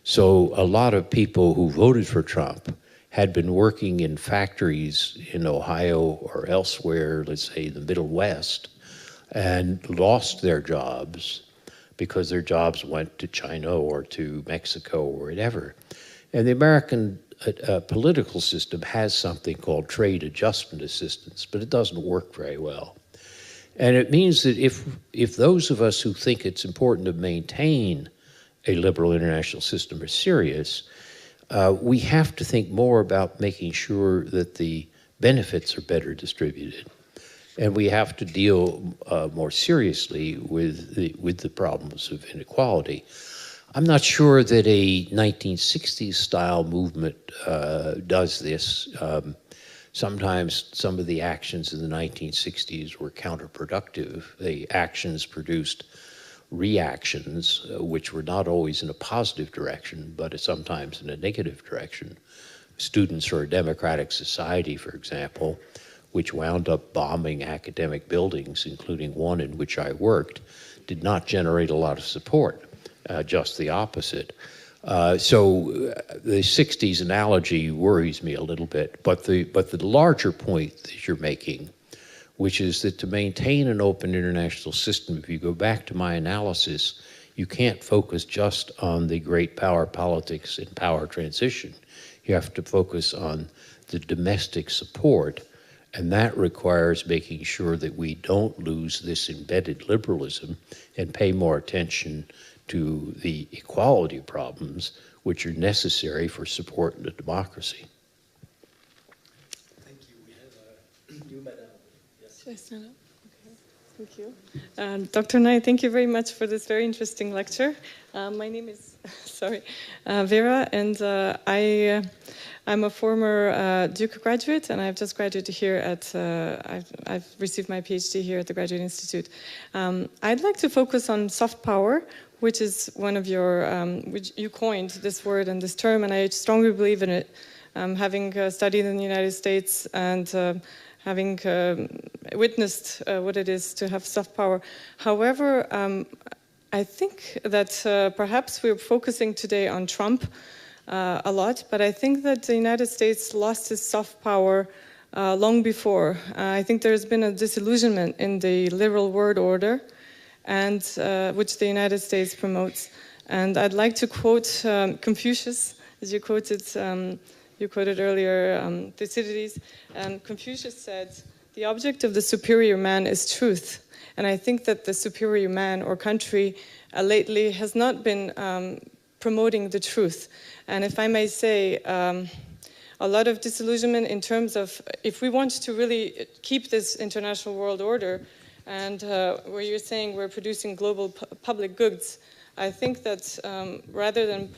So a lot of people who voted for Trump had been working in factories in Ohio or elsewhere, let's say the Middle West, and lost their jobs because their jobs went to China or to Mexico or whatever. And the American political system has something called trade adjustment assistance, but it doesn't work very well. And it means that if those of us who think it's important to maintain a liberal international system are serious, we have to think more about making sure that the benefits are better distributed. And we have to deal more seriously with the problems of inequality. I'm not sure that a 1960s style movement does this. Sometimes some of the actions in the 1960s were counterproductive. The actions produced reactions, which were not always in a positive direction, but sometimes in a negative direction. Students for a Democratic Society, for example, which wound up bombing academic buildings, including one in which I worked, did not generate a lot of support, just the opposite. So the 60s analogy worries me a little bit, but the larger point that you're making, which is that to maintain an open international system, if you go back to my analysis, you can't focus just on the great power politics and power transition. You have to focus on the domestic support, and that requires making sure that we don't lose this embedded liberalism and pay more attention to the equality problems which are necessary for supporting the democracy. Thank you. We have you, Madam. Yes. Should I stand up? Okay. Thank you. Dr. Nye, thank you very much for this very interesting lecture. My name is, Vera, and I'm a former Duke graduate, and I've just graduated here at, I've received my PhD here at the Graduate Institute. I'd like to focus on soft power, which is one of your, which you coined this word and this term, and I strongly believe in it. Having studied in the United States and having witnessed what it is to have soft power. However, I think that perhaps we're focusing today on Trump a lot, but I think that the United States lost its soft power long before. I think there's been a disillusionment in the liberal world order, and which the United States promotes. And I'd like to quote Confucius, as you quoted earlier, Thucydides. And Confucius said, "The object of the superior man is truth." And I think that the superior man or country lately has not been promoting the truth. And if I may say, a lot of disillusionment in terms of if we want to really keep this international world order, and where you're saying we're producing global public goods, I think that rather than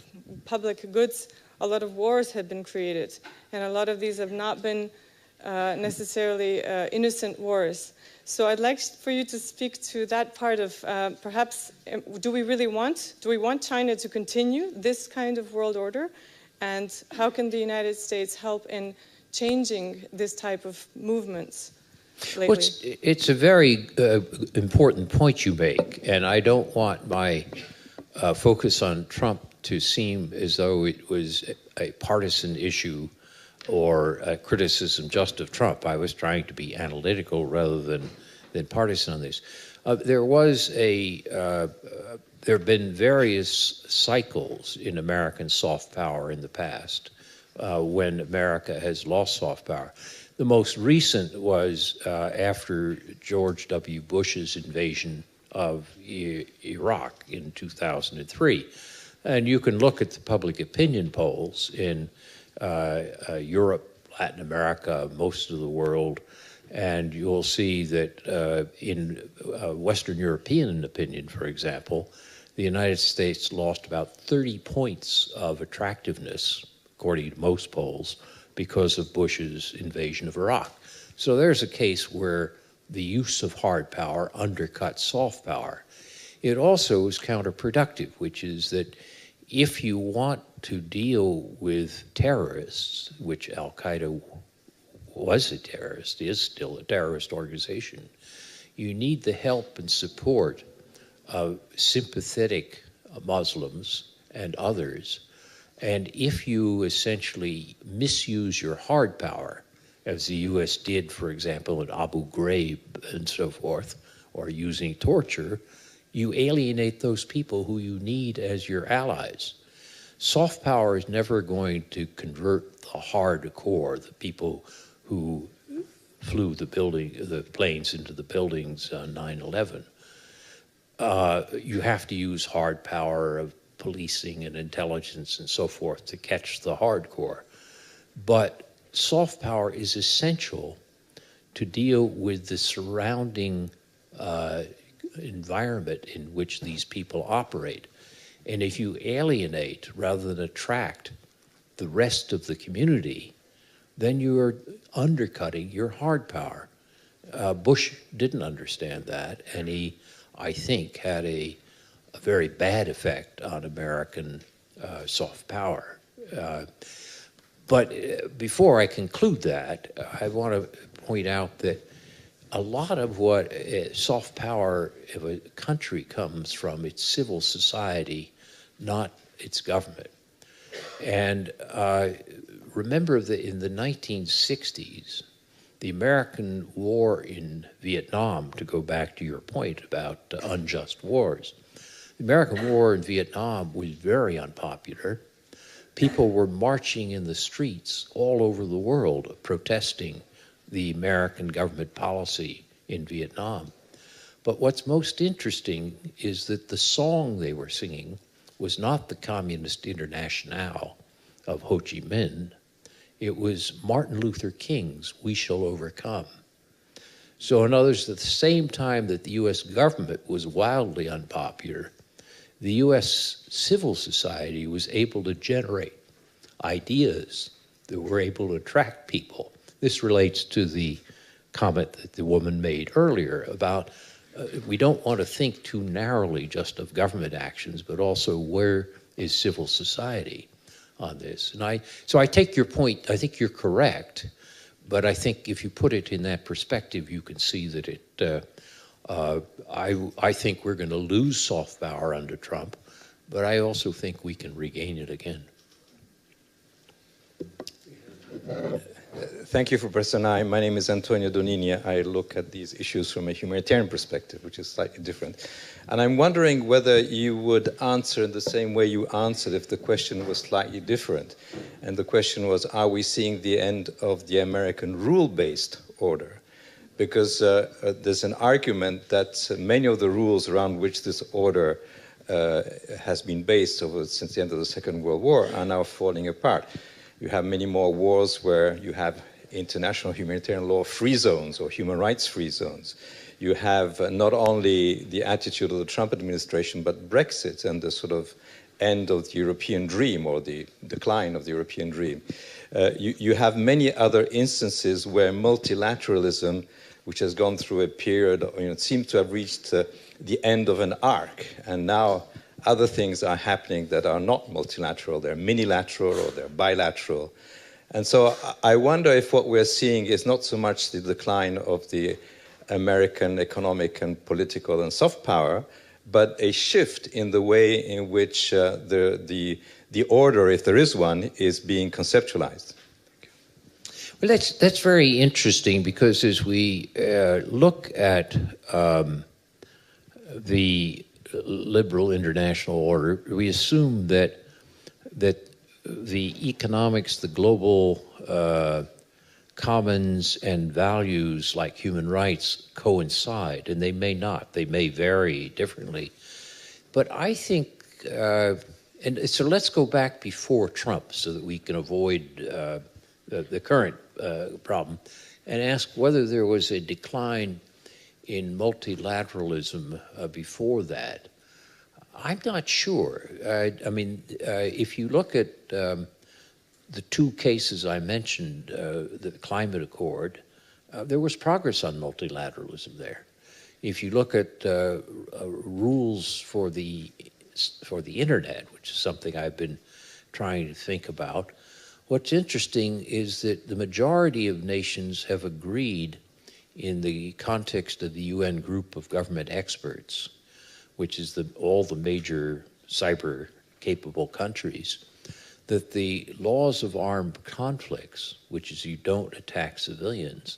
public goods, a lot of wars have been created. And a lot of these have not been necessarily innocent wars. So I'd like for you to speak to that part of perhaps, do we want China to continue this kind of world order? And how can the United States help in changing this type of movements? Well, it's a very important point you make, and I don't want my focus on Trump to seem as though it was a partisan issue or a criticism just of Trump. I was trying to be analytical rather than partisan on this. There have been various cycles in American soft power in the past when America has lost soft power. The most recent was after George W. Bush's invasion of Iraq in 2003. And you can look at the public opinion polls in Europe, Latin America, most of the world, and you'll see that in Western European opinion, for example, the United States lost about 30 points of attractiveness, according to most polls, because of Bush's invasion of Iraq. So there's a case where the use of hard power undercuts soft power. it also is counterproductive, which is that if you want to deal with terrorists, which Al-Qaeda was a terrorist, is still a terrorist organization, you need the help and support of sympathetic Muslims and others. And if you essentially misuse your hard power, as the US did, for example, in Abu Ghraib and so forth, or using torture, you alienate those people who you need as your allies. Soft power is never going to convert the hardcore, the people who flew the planes into the buildings on 9/11. You have to use hard power of policing and intelligence and so forth to catch the hardcore. But soft power is essential to deal with the surrounding environment in which these people operate. And if you alienate rather than attract the rest of the community, then you are undercutting your hard power. Bush didn't understand that, and he, I think, had a very bad effect on American soft power. But before I conclude that, I want to point out that a lot of what soft power of a country comes from its civil society, not its government. And remember that in the 1960s, the American war in Vietnam, to go back to your point about unjust wars, the American war in Vietnam was very unpopular. People were marching in the streets all over the world protesting the American government policy in Vietnam. But what's most interesting is that the song they were singing was not the Communist Internationale of Ho Chi Minh. It was Martin Luther King's "We Shall Overcome." So in other words, at the same time that the US government was wildly unpopular, the US civil society was able to generate ideas that were able to attract people. This relates to the comment that the woman made earlier about we don't want to think too narrowly just of government actions, but also where is civil society on this. And so I take your point. I think you're correct, but I think if you put it in that perspective, you can see that it. I think we're going to lose soft power under Trump, but I also think we can regain it again. Thank you for Professor Nye. My name is Antonio Donini. I look at these issues from a humanitarian perspective, which is slightly different. And I'm wondering whether you would answer in the same way you answered if the question was slightly different. And the question was, are we seeing the end of the American rule-based order? Because there's an argument that many of the rules around which this order has been based since the end of the Second World War are now falling apart. You have many more wars where you have international humanitarian law free zones or human rights free zones. You have not only the attitude of the Trump administration, but Brexit and the sort of end of the European dream or the decline of the European dream. You have many other instances where multilateralism, which has gone through a period, it seems to have reached the end of an arc, and now other things are happening that are not multilateral. They're minilateral or they're bilateral. And so I wonder if what we're seeing is not so much the decline of the American economic and political and soft power, but a shift in the way in which the order, if there is one, is being conceptualized. Well, that's very interesting, because as we look at the liberal international order, we assume that the economics, the global commons and values like human rights coincide, and they may not. They may vary differently. But I think, and so let's go back before Trump so that we can avoid the current problem, and ask whether there was a decline in multilateralism before that. I'm not sure. I mean, if you look at the two cases I mentioned, the climate accord, there was progress on multilateralism there. If you look at rules for the internet, which is something I've been trying to think about, what's interesting is that the majority of nations have agreed in the context of the UN group of government experts, which is all the major cyber-capable countries, that the laws of armed conflicts, which is you don't attack civilians,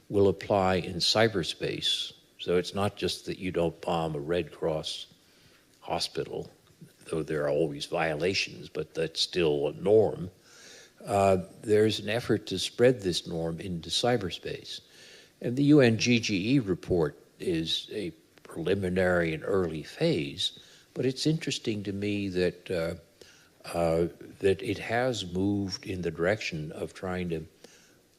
will apply in cyberspace. So it's not just that you don't bomb a Red Cross hospital, though there are always violations, but that's still a norm. There's an effort to spread this norm into cyberspace. And the UN GGE report is a preliminary and early phase, but it's interesting to me that that it has moved in the direction of trying to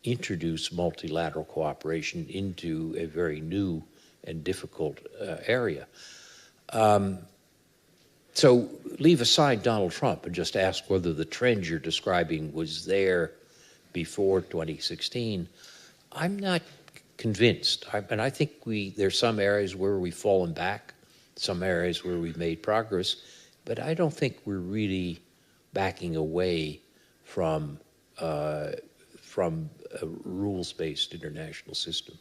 introduce multilateral cooperation into a very new and difficult area. So leave aside Donald Trump and just ask whether the trend you're describing was there before 2016. I'm not convinced. And I think there's some areas where we've fallen back, some areas where we've made progress, but I don't think we're really backing away from a rules-based international system.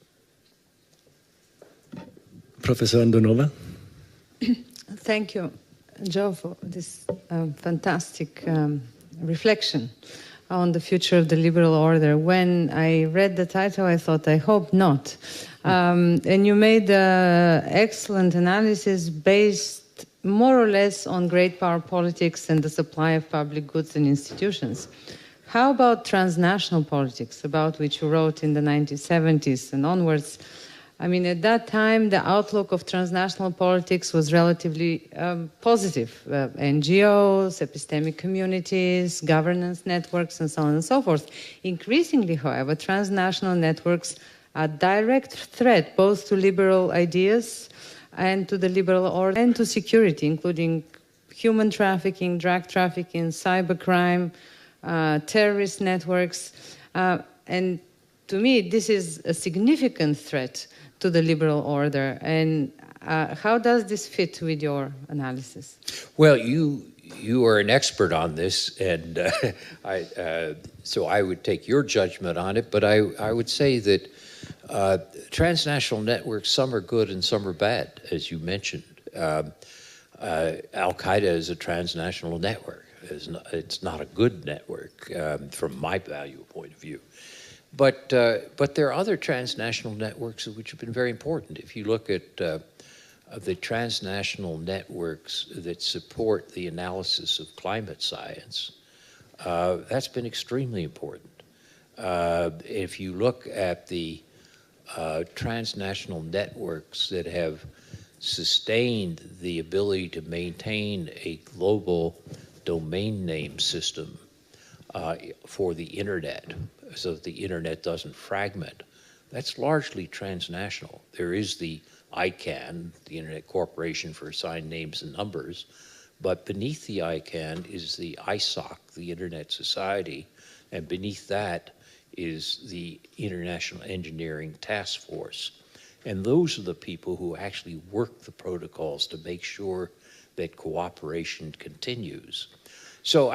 Professor Andonova. Thank you, Joe, for this fantastic reflection on the future of the liberal order. When I read the title, I thought, I hope not. And you made excellent analysis based more or less on great power politics and the supply of public goods and institutions. How about transnational politics, about which you wrote in the 1970s and onwards? I mean, at that time, the outlook of transnational politics was relatively positive. NGOs, epistemic communities, governance networks, and so on and so forth. Increasingly, however, transnational networks are a direct threat both to liberal ideas and to the liberal order and to security, including human trafficking, drug trafficking, cybercrime, terrorist networks. And to me, this is a significant threat to the liberal order. And how does this fit with your analysis? Well, you are an expert on this, and so I would take your judgment on it, but I would say that transnational networks, some are good and some are bad, as you mentioned. Al-Qaeda is a transnational network. It's not a good network from my value point of view. But there are other transnational networks which have been very important. If you look at the transnational networks that support the analysis of climate science, that's been extremely important. If you look at the transnational networks that have sustained the ability to maintain a global domain name system for the internet, so that the internet doesn't fragment, that's largely transnational. There is the ICANN, the Internet Corporation for Assigned Names and Numbers, but beneath the ICANN is the ISOC, the Internet Society, and beneath that is the International Engineering Task Force. And those are the people who actually work the protocols to make sure that cooperation continues. So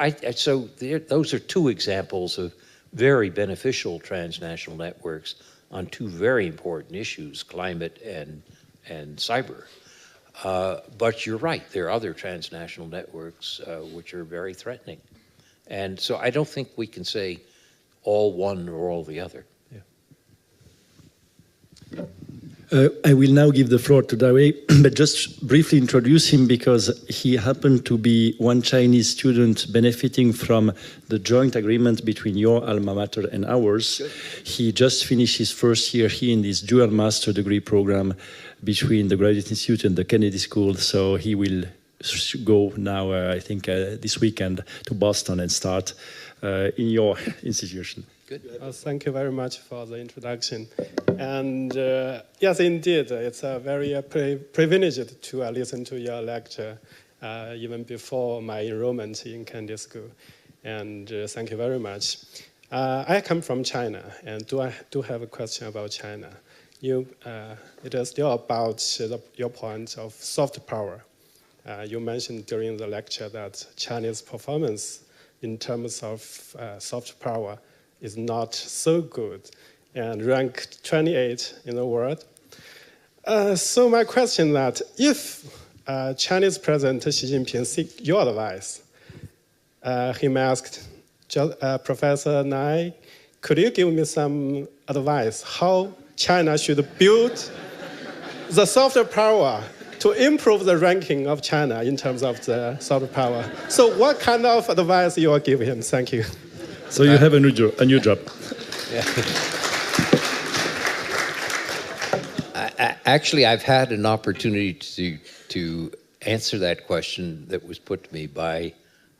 those are two examples of very beneficial transnational networks on two very important issues, climate and cyber. But you're right, there are other transnational networks which are very threatening. And so I don't think we can say all one or all the other. I will now give the floor to Dawei, but just briefly introduce him because he happened to be one Chinese student benefiting from the joint agreement between your alma mater and ours. Good. He just finished his first year here in this dual master degree program between the Graduate Institute and the Kennedy School, so he will go now, I think, this weekend to Boston and start in your institution. Good. Thank you very much for the introduction. And yes, indeed, it's a very privileged to listen to your lecture even before my enrollment in Kennedy School. And thank you very much. I come from China, and I do have a question about China. it is still about your point of soft power. You mentioned during the lecture that Chinese performance in terms of soft power is not so good and ranked 28 in the world. So my question that if Chinese President Xi Jinping seek your advice, he asked Professor Nai, could you give me some advice how China should build the soft power to improve the ranking of China in terms of the soft power? So what kind of advice you will give him? Thank you. So you have a new job. Yeah. Actually, I've had an opportunity to answer that question that was put to me by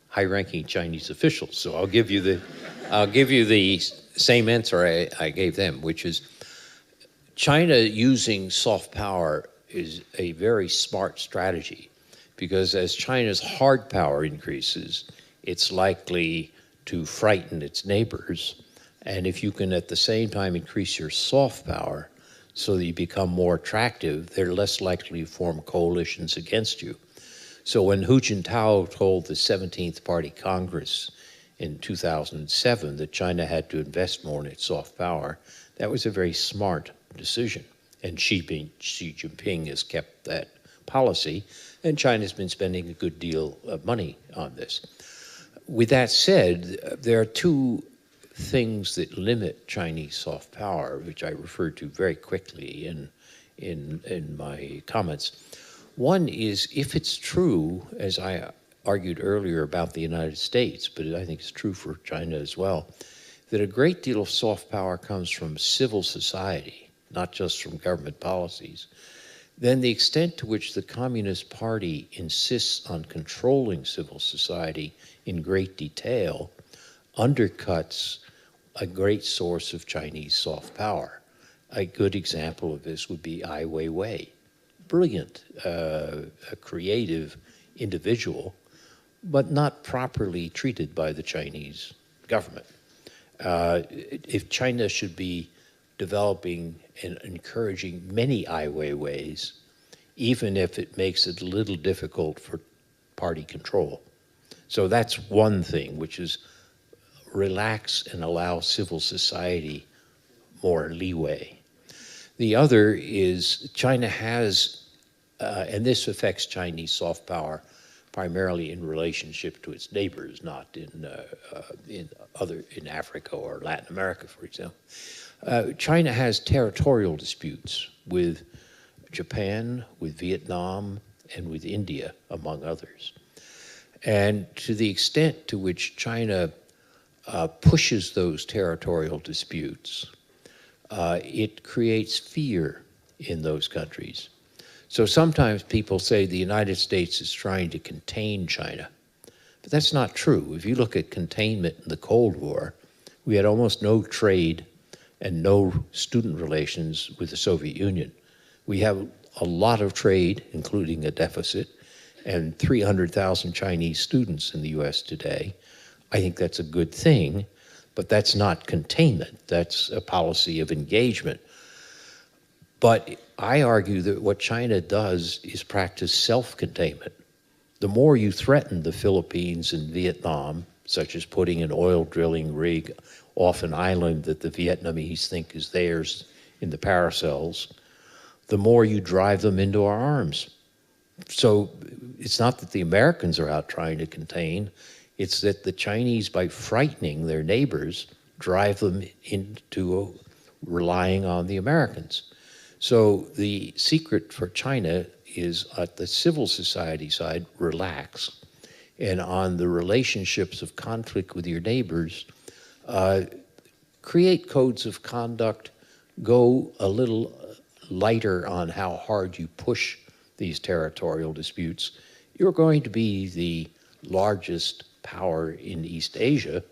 high-ranking Chinese officials. So I'll give you the same answer I gave them, which is China using soft power is a very smart strategy, because as China's hard power increases, it's likely to frighten its neighbors. And if you can at the same time increase your soft power so that you become more attractive, they're less likely to form coalitions against you. So when Hu Jintao told the 17th Party Congress in 2007 that China had to invest more in its soft power, that was a very smart decision. And Xi Jinping has kept that policy, and China's been spending a good deal of money on this. With that said, there are two things that limit Chinese soft power, which I referred to very quickly in my comments. One is, if it's true, as I argued earlier about the United States, but I think it's true for China as well, that a great deal of soft power comes from civil society, not just from government policies, then the extent to which the Communist Party insists on controlling civil society in great detail undercuts a great source of Chinese soft power. A good example of this would be Ai Weiwei. Brilliant, a creative individual, but not properly treated by the Chinese government. If China should be developing and encouraging many Ai Weiweis, even if it makes it a little difficult for party control. So that's one thing, which is relax and allow civil society more leeway. The other is China has, and this affects Chinese soft power primarily in relationship to its neighbors, not in Africa or Latin America, for example. China has territorial disputes with Japan, with Vietnam, and with India, among others. And to the extent to which China pushes those territorial disputes, it creates fear in those countries. So sometimes people say the United States is trying to contain China, but that's not true. If you look at containment in the Cold War, we had almost no trade and no student relations with the Soviet Union. We have a lot of trade, including a deficit, and 300,000 Chinese students in the US today. I think that's a good thing, but that's not containment. That's a policy of engagement. But I argue that what China does is practice self-containment. The more you threaten the Philippines and Vietnam, such as putting an oil drilling rig off an island that the Vietnamese think is theirs in the Paracels, the more you drive them into our arms. So it's not that the Americans are out trying to contain, it's that the Chinese, by frightening their neighbors, drive them into relying on the Americans. So the secret for China is at the civil society side, relax. And on the relationships of conflict with your neighbors, create codes of conduct, go a little lighter on how hard you push these territorial disputes. You're going to be the largest power in East Asia.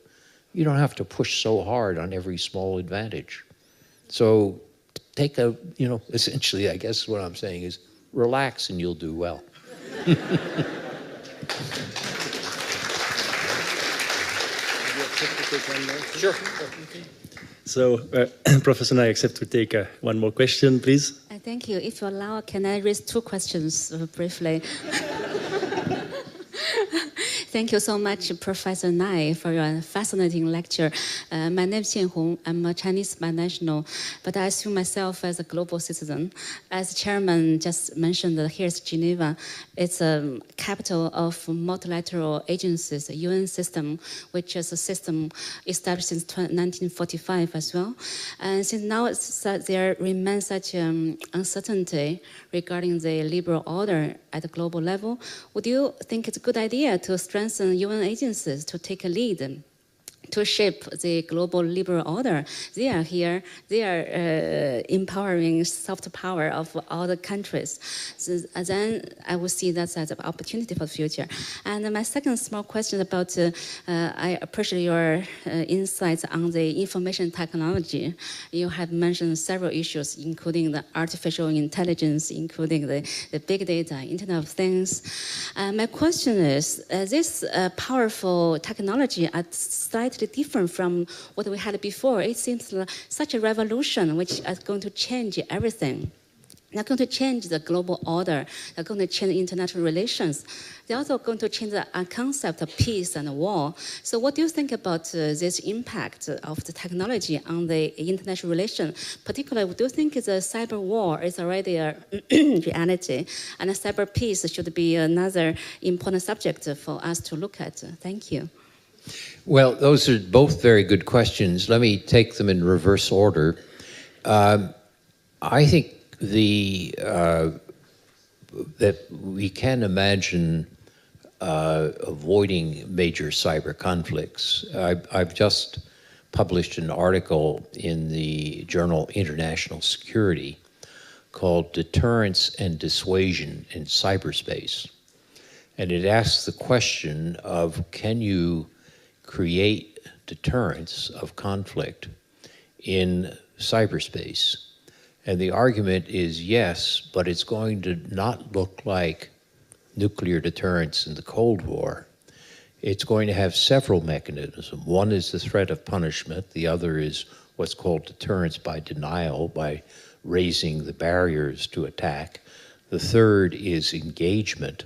You don't have to push so hard on every small advantage. So take a, essentially, I guess what I'm saying is relax and you'll do well. Sure. So, Professor, I accept to take one more question, please. Thank you. If you allow, can I raise two questions briefly? Thank you so much, Professor Nai, for your fascinating lecture. My name is Xian Hong. I'm a Chinese binational, but I assume myself as a global citizen. As Chairman just mentioned, here's Geneva. It's a capital of multilateral agencies, a UN system, which is a system established since 1945 as well. And since now there remains such uncertainty regarding the liberal order at the global level, would you think it's a good idea to strengthen UN agencies to take a lead to shape the global liberal order? They are here, they are empowering soft power of all the countries. So then I will see that as an opportunity for the future. And my second small question about, I appreciate your insights on the information technology. You have mentioned several issues, including the artificial intelligence, including the big data, Internet of Things. My question is, this powerful technology are slightly different from what we had before. It seems like such a revolution which is going to change everything. They're going to change the global order. They're going to change international relations. They're also going to change the concept of peace and war. So what do you think about this impact of the technology on the international relations? Particularly, do you think the cyber war is already a reality? And cyber peace should be another important subject for us to look at? Thank you. Well, those are both very good questions. Let me take them in reverse order. I think that we can imagine avoiding major cyber conflicts. I've just published an article in the journal International Security called Deterrence and Dissuasion in Cyberspace. And it asks the question of, can you create deterrence of conflict in cyberspace? And the argument is yes, but it's going to not look like nuclear deterrence in the Cold War. It's going to have several mechanisms. One is the threat of punishment. The other is what's called deterrence by denial, by raising the barriers to attack. The third is engagement,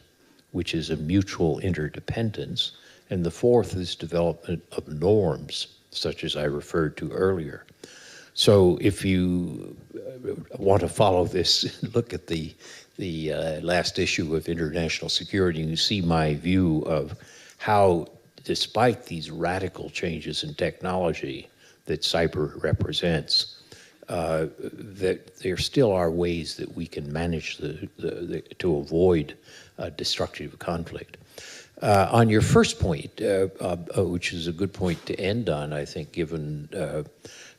which is a mutual interdependence. And the fourth is development of norms, such as I referred to earlier. So if you want to follow this, look at the last issue of International Security, and you see my view of how, despite these radical changes in technology that cyber represents, that there still are ways that we can manage to avoid destructive conflict. On your first point, which is a good point to end on, I think, given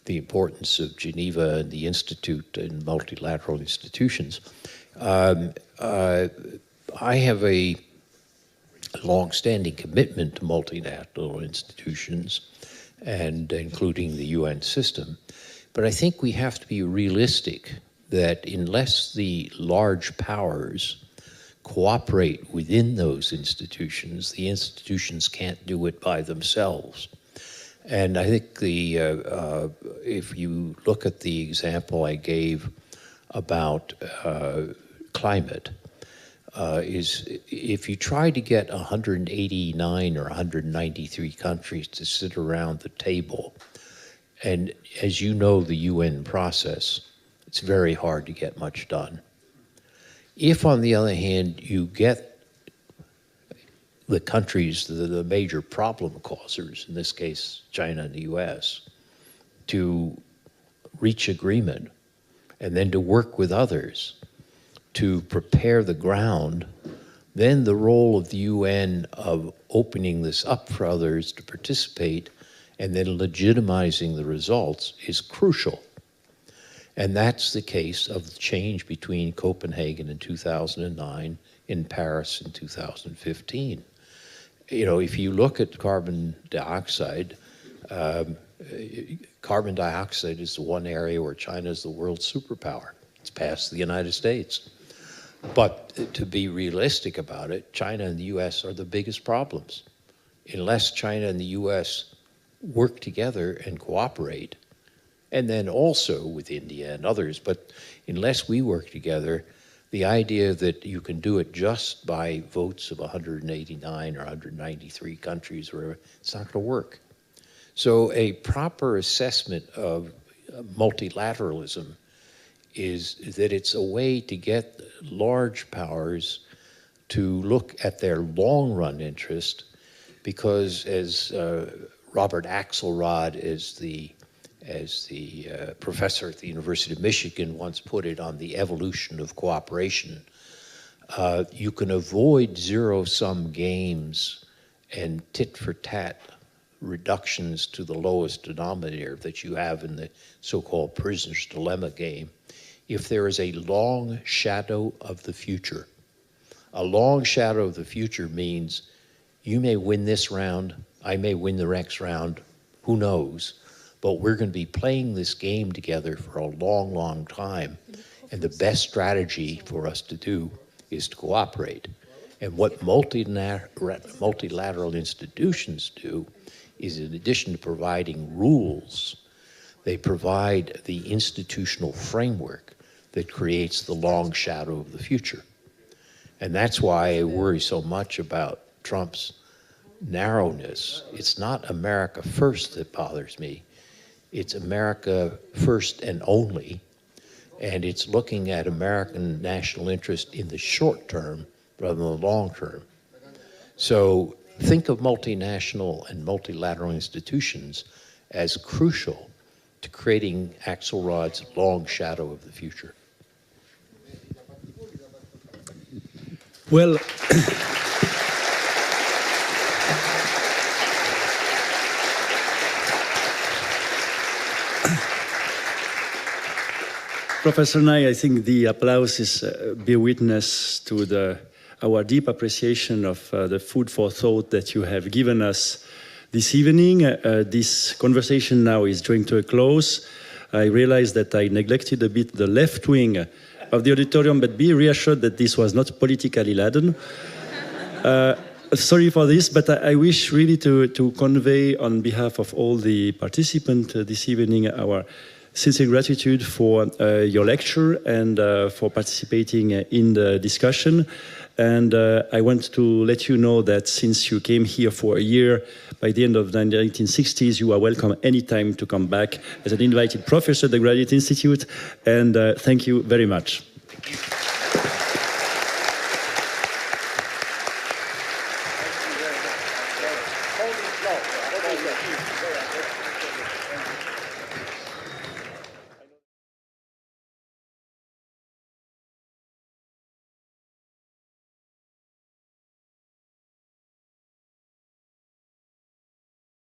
the importance of Geneva and the Institute and multilateral institutions, I have a long-standing commitment to multilateral institutions, and including the UN system. But I think we have to be realistic that unless the large powers cooperate within those institutions, the institutions can't do it by themselves. And I think if you look at the example I gave about climate, is if you try to get 189 or 193 countries to sit around the table, and as you know, the UN process, it's very hard to get much done. If, on the other hand, you get the countries that are the major problem causers, in this case, China and the US, to reach agreement, and then to work with others to prepare the ground, then the role of the UN of opening this up for others to participate and then legitimizing the results is crucial. And that's the case of the change between Copenhagen in 2009 and Paris in 2015. You know, if you look at carbon dioxide is the one area where China is the world superpower. It's past the United States. But to be realistic about it, China and the US are the biggest problems. Unless China and the US work together and cooperate, and then also with India and others. But unless we work together, the idea that you can do it just by votes of 189 or 193 countries, it's not going to work. So a proper assessment of multilateralism is that it's a way to get large powers to look at their long-run interest, because as Robert Axelrod, as the professor at the University of Michigan once put it on the evolution of cooperation, you can avoid zero-sum games and tit-for-tat reductions to the lowest denominator that you have in the so-called prisoner's dilemma game if there is a long shadow of the future. A long shadow of the future means you may win this round, I may win the next round, who knows, but we're going to be playing this game together for a long, long time, and the best strategy for us to do is to cooperate. And what multilateral institutions do is, in addition to providing rules, they provide the institutional framework that creates the long shadow of the future. And that's why I worry so much about Trump's narrowness. It's not America first that bothers me. It's America first and only. And it's looking at American national interest in the short term rather than the long term. So think of multinational and multilateral institutions as crucial to creating Axelrod's long shadow of the future. Well, Professor Nye, I think the applause is bear witness to our deep appreciation of the food for thought that you have given us this evening. This conversation now is drawing to a close. I realize that I neglected a bit the left wing of the auditorium, but be reassured that this was not politically laden. Sorry for this, but I wish really to convey on behalf of all the participants this evening our sincere gratitude for your lecture and for participating in the discussion. And I want to let you know that since you came here for a year, by the end of the 1960s, you are welcome anytime to come back as an invited professor at the Graduate Institute. And thank you very much.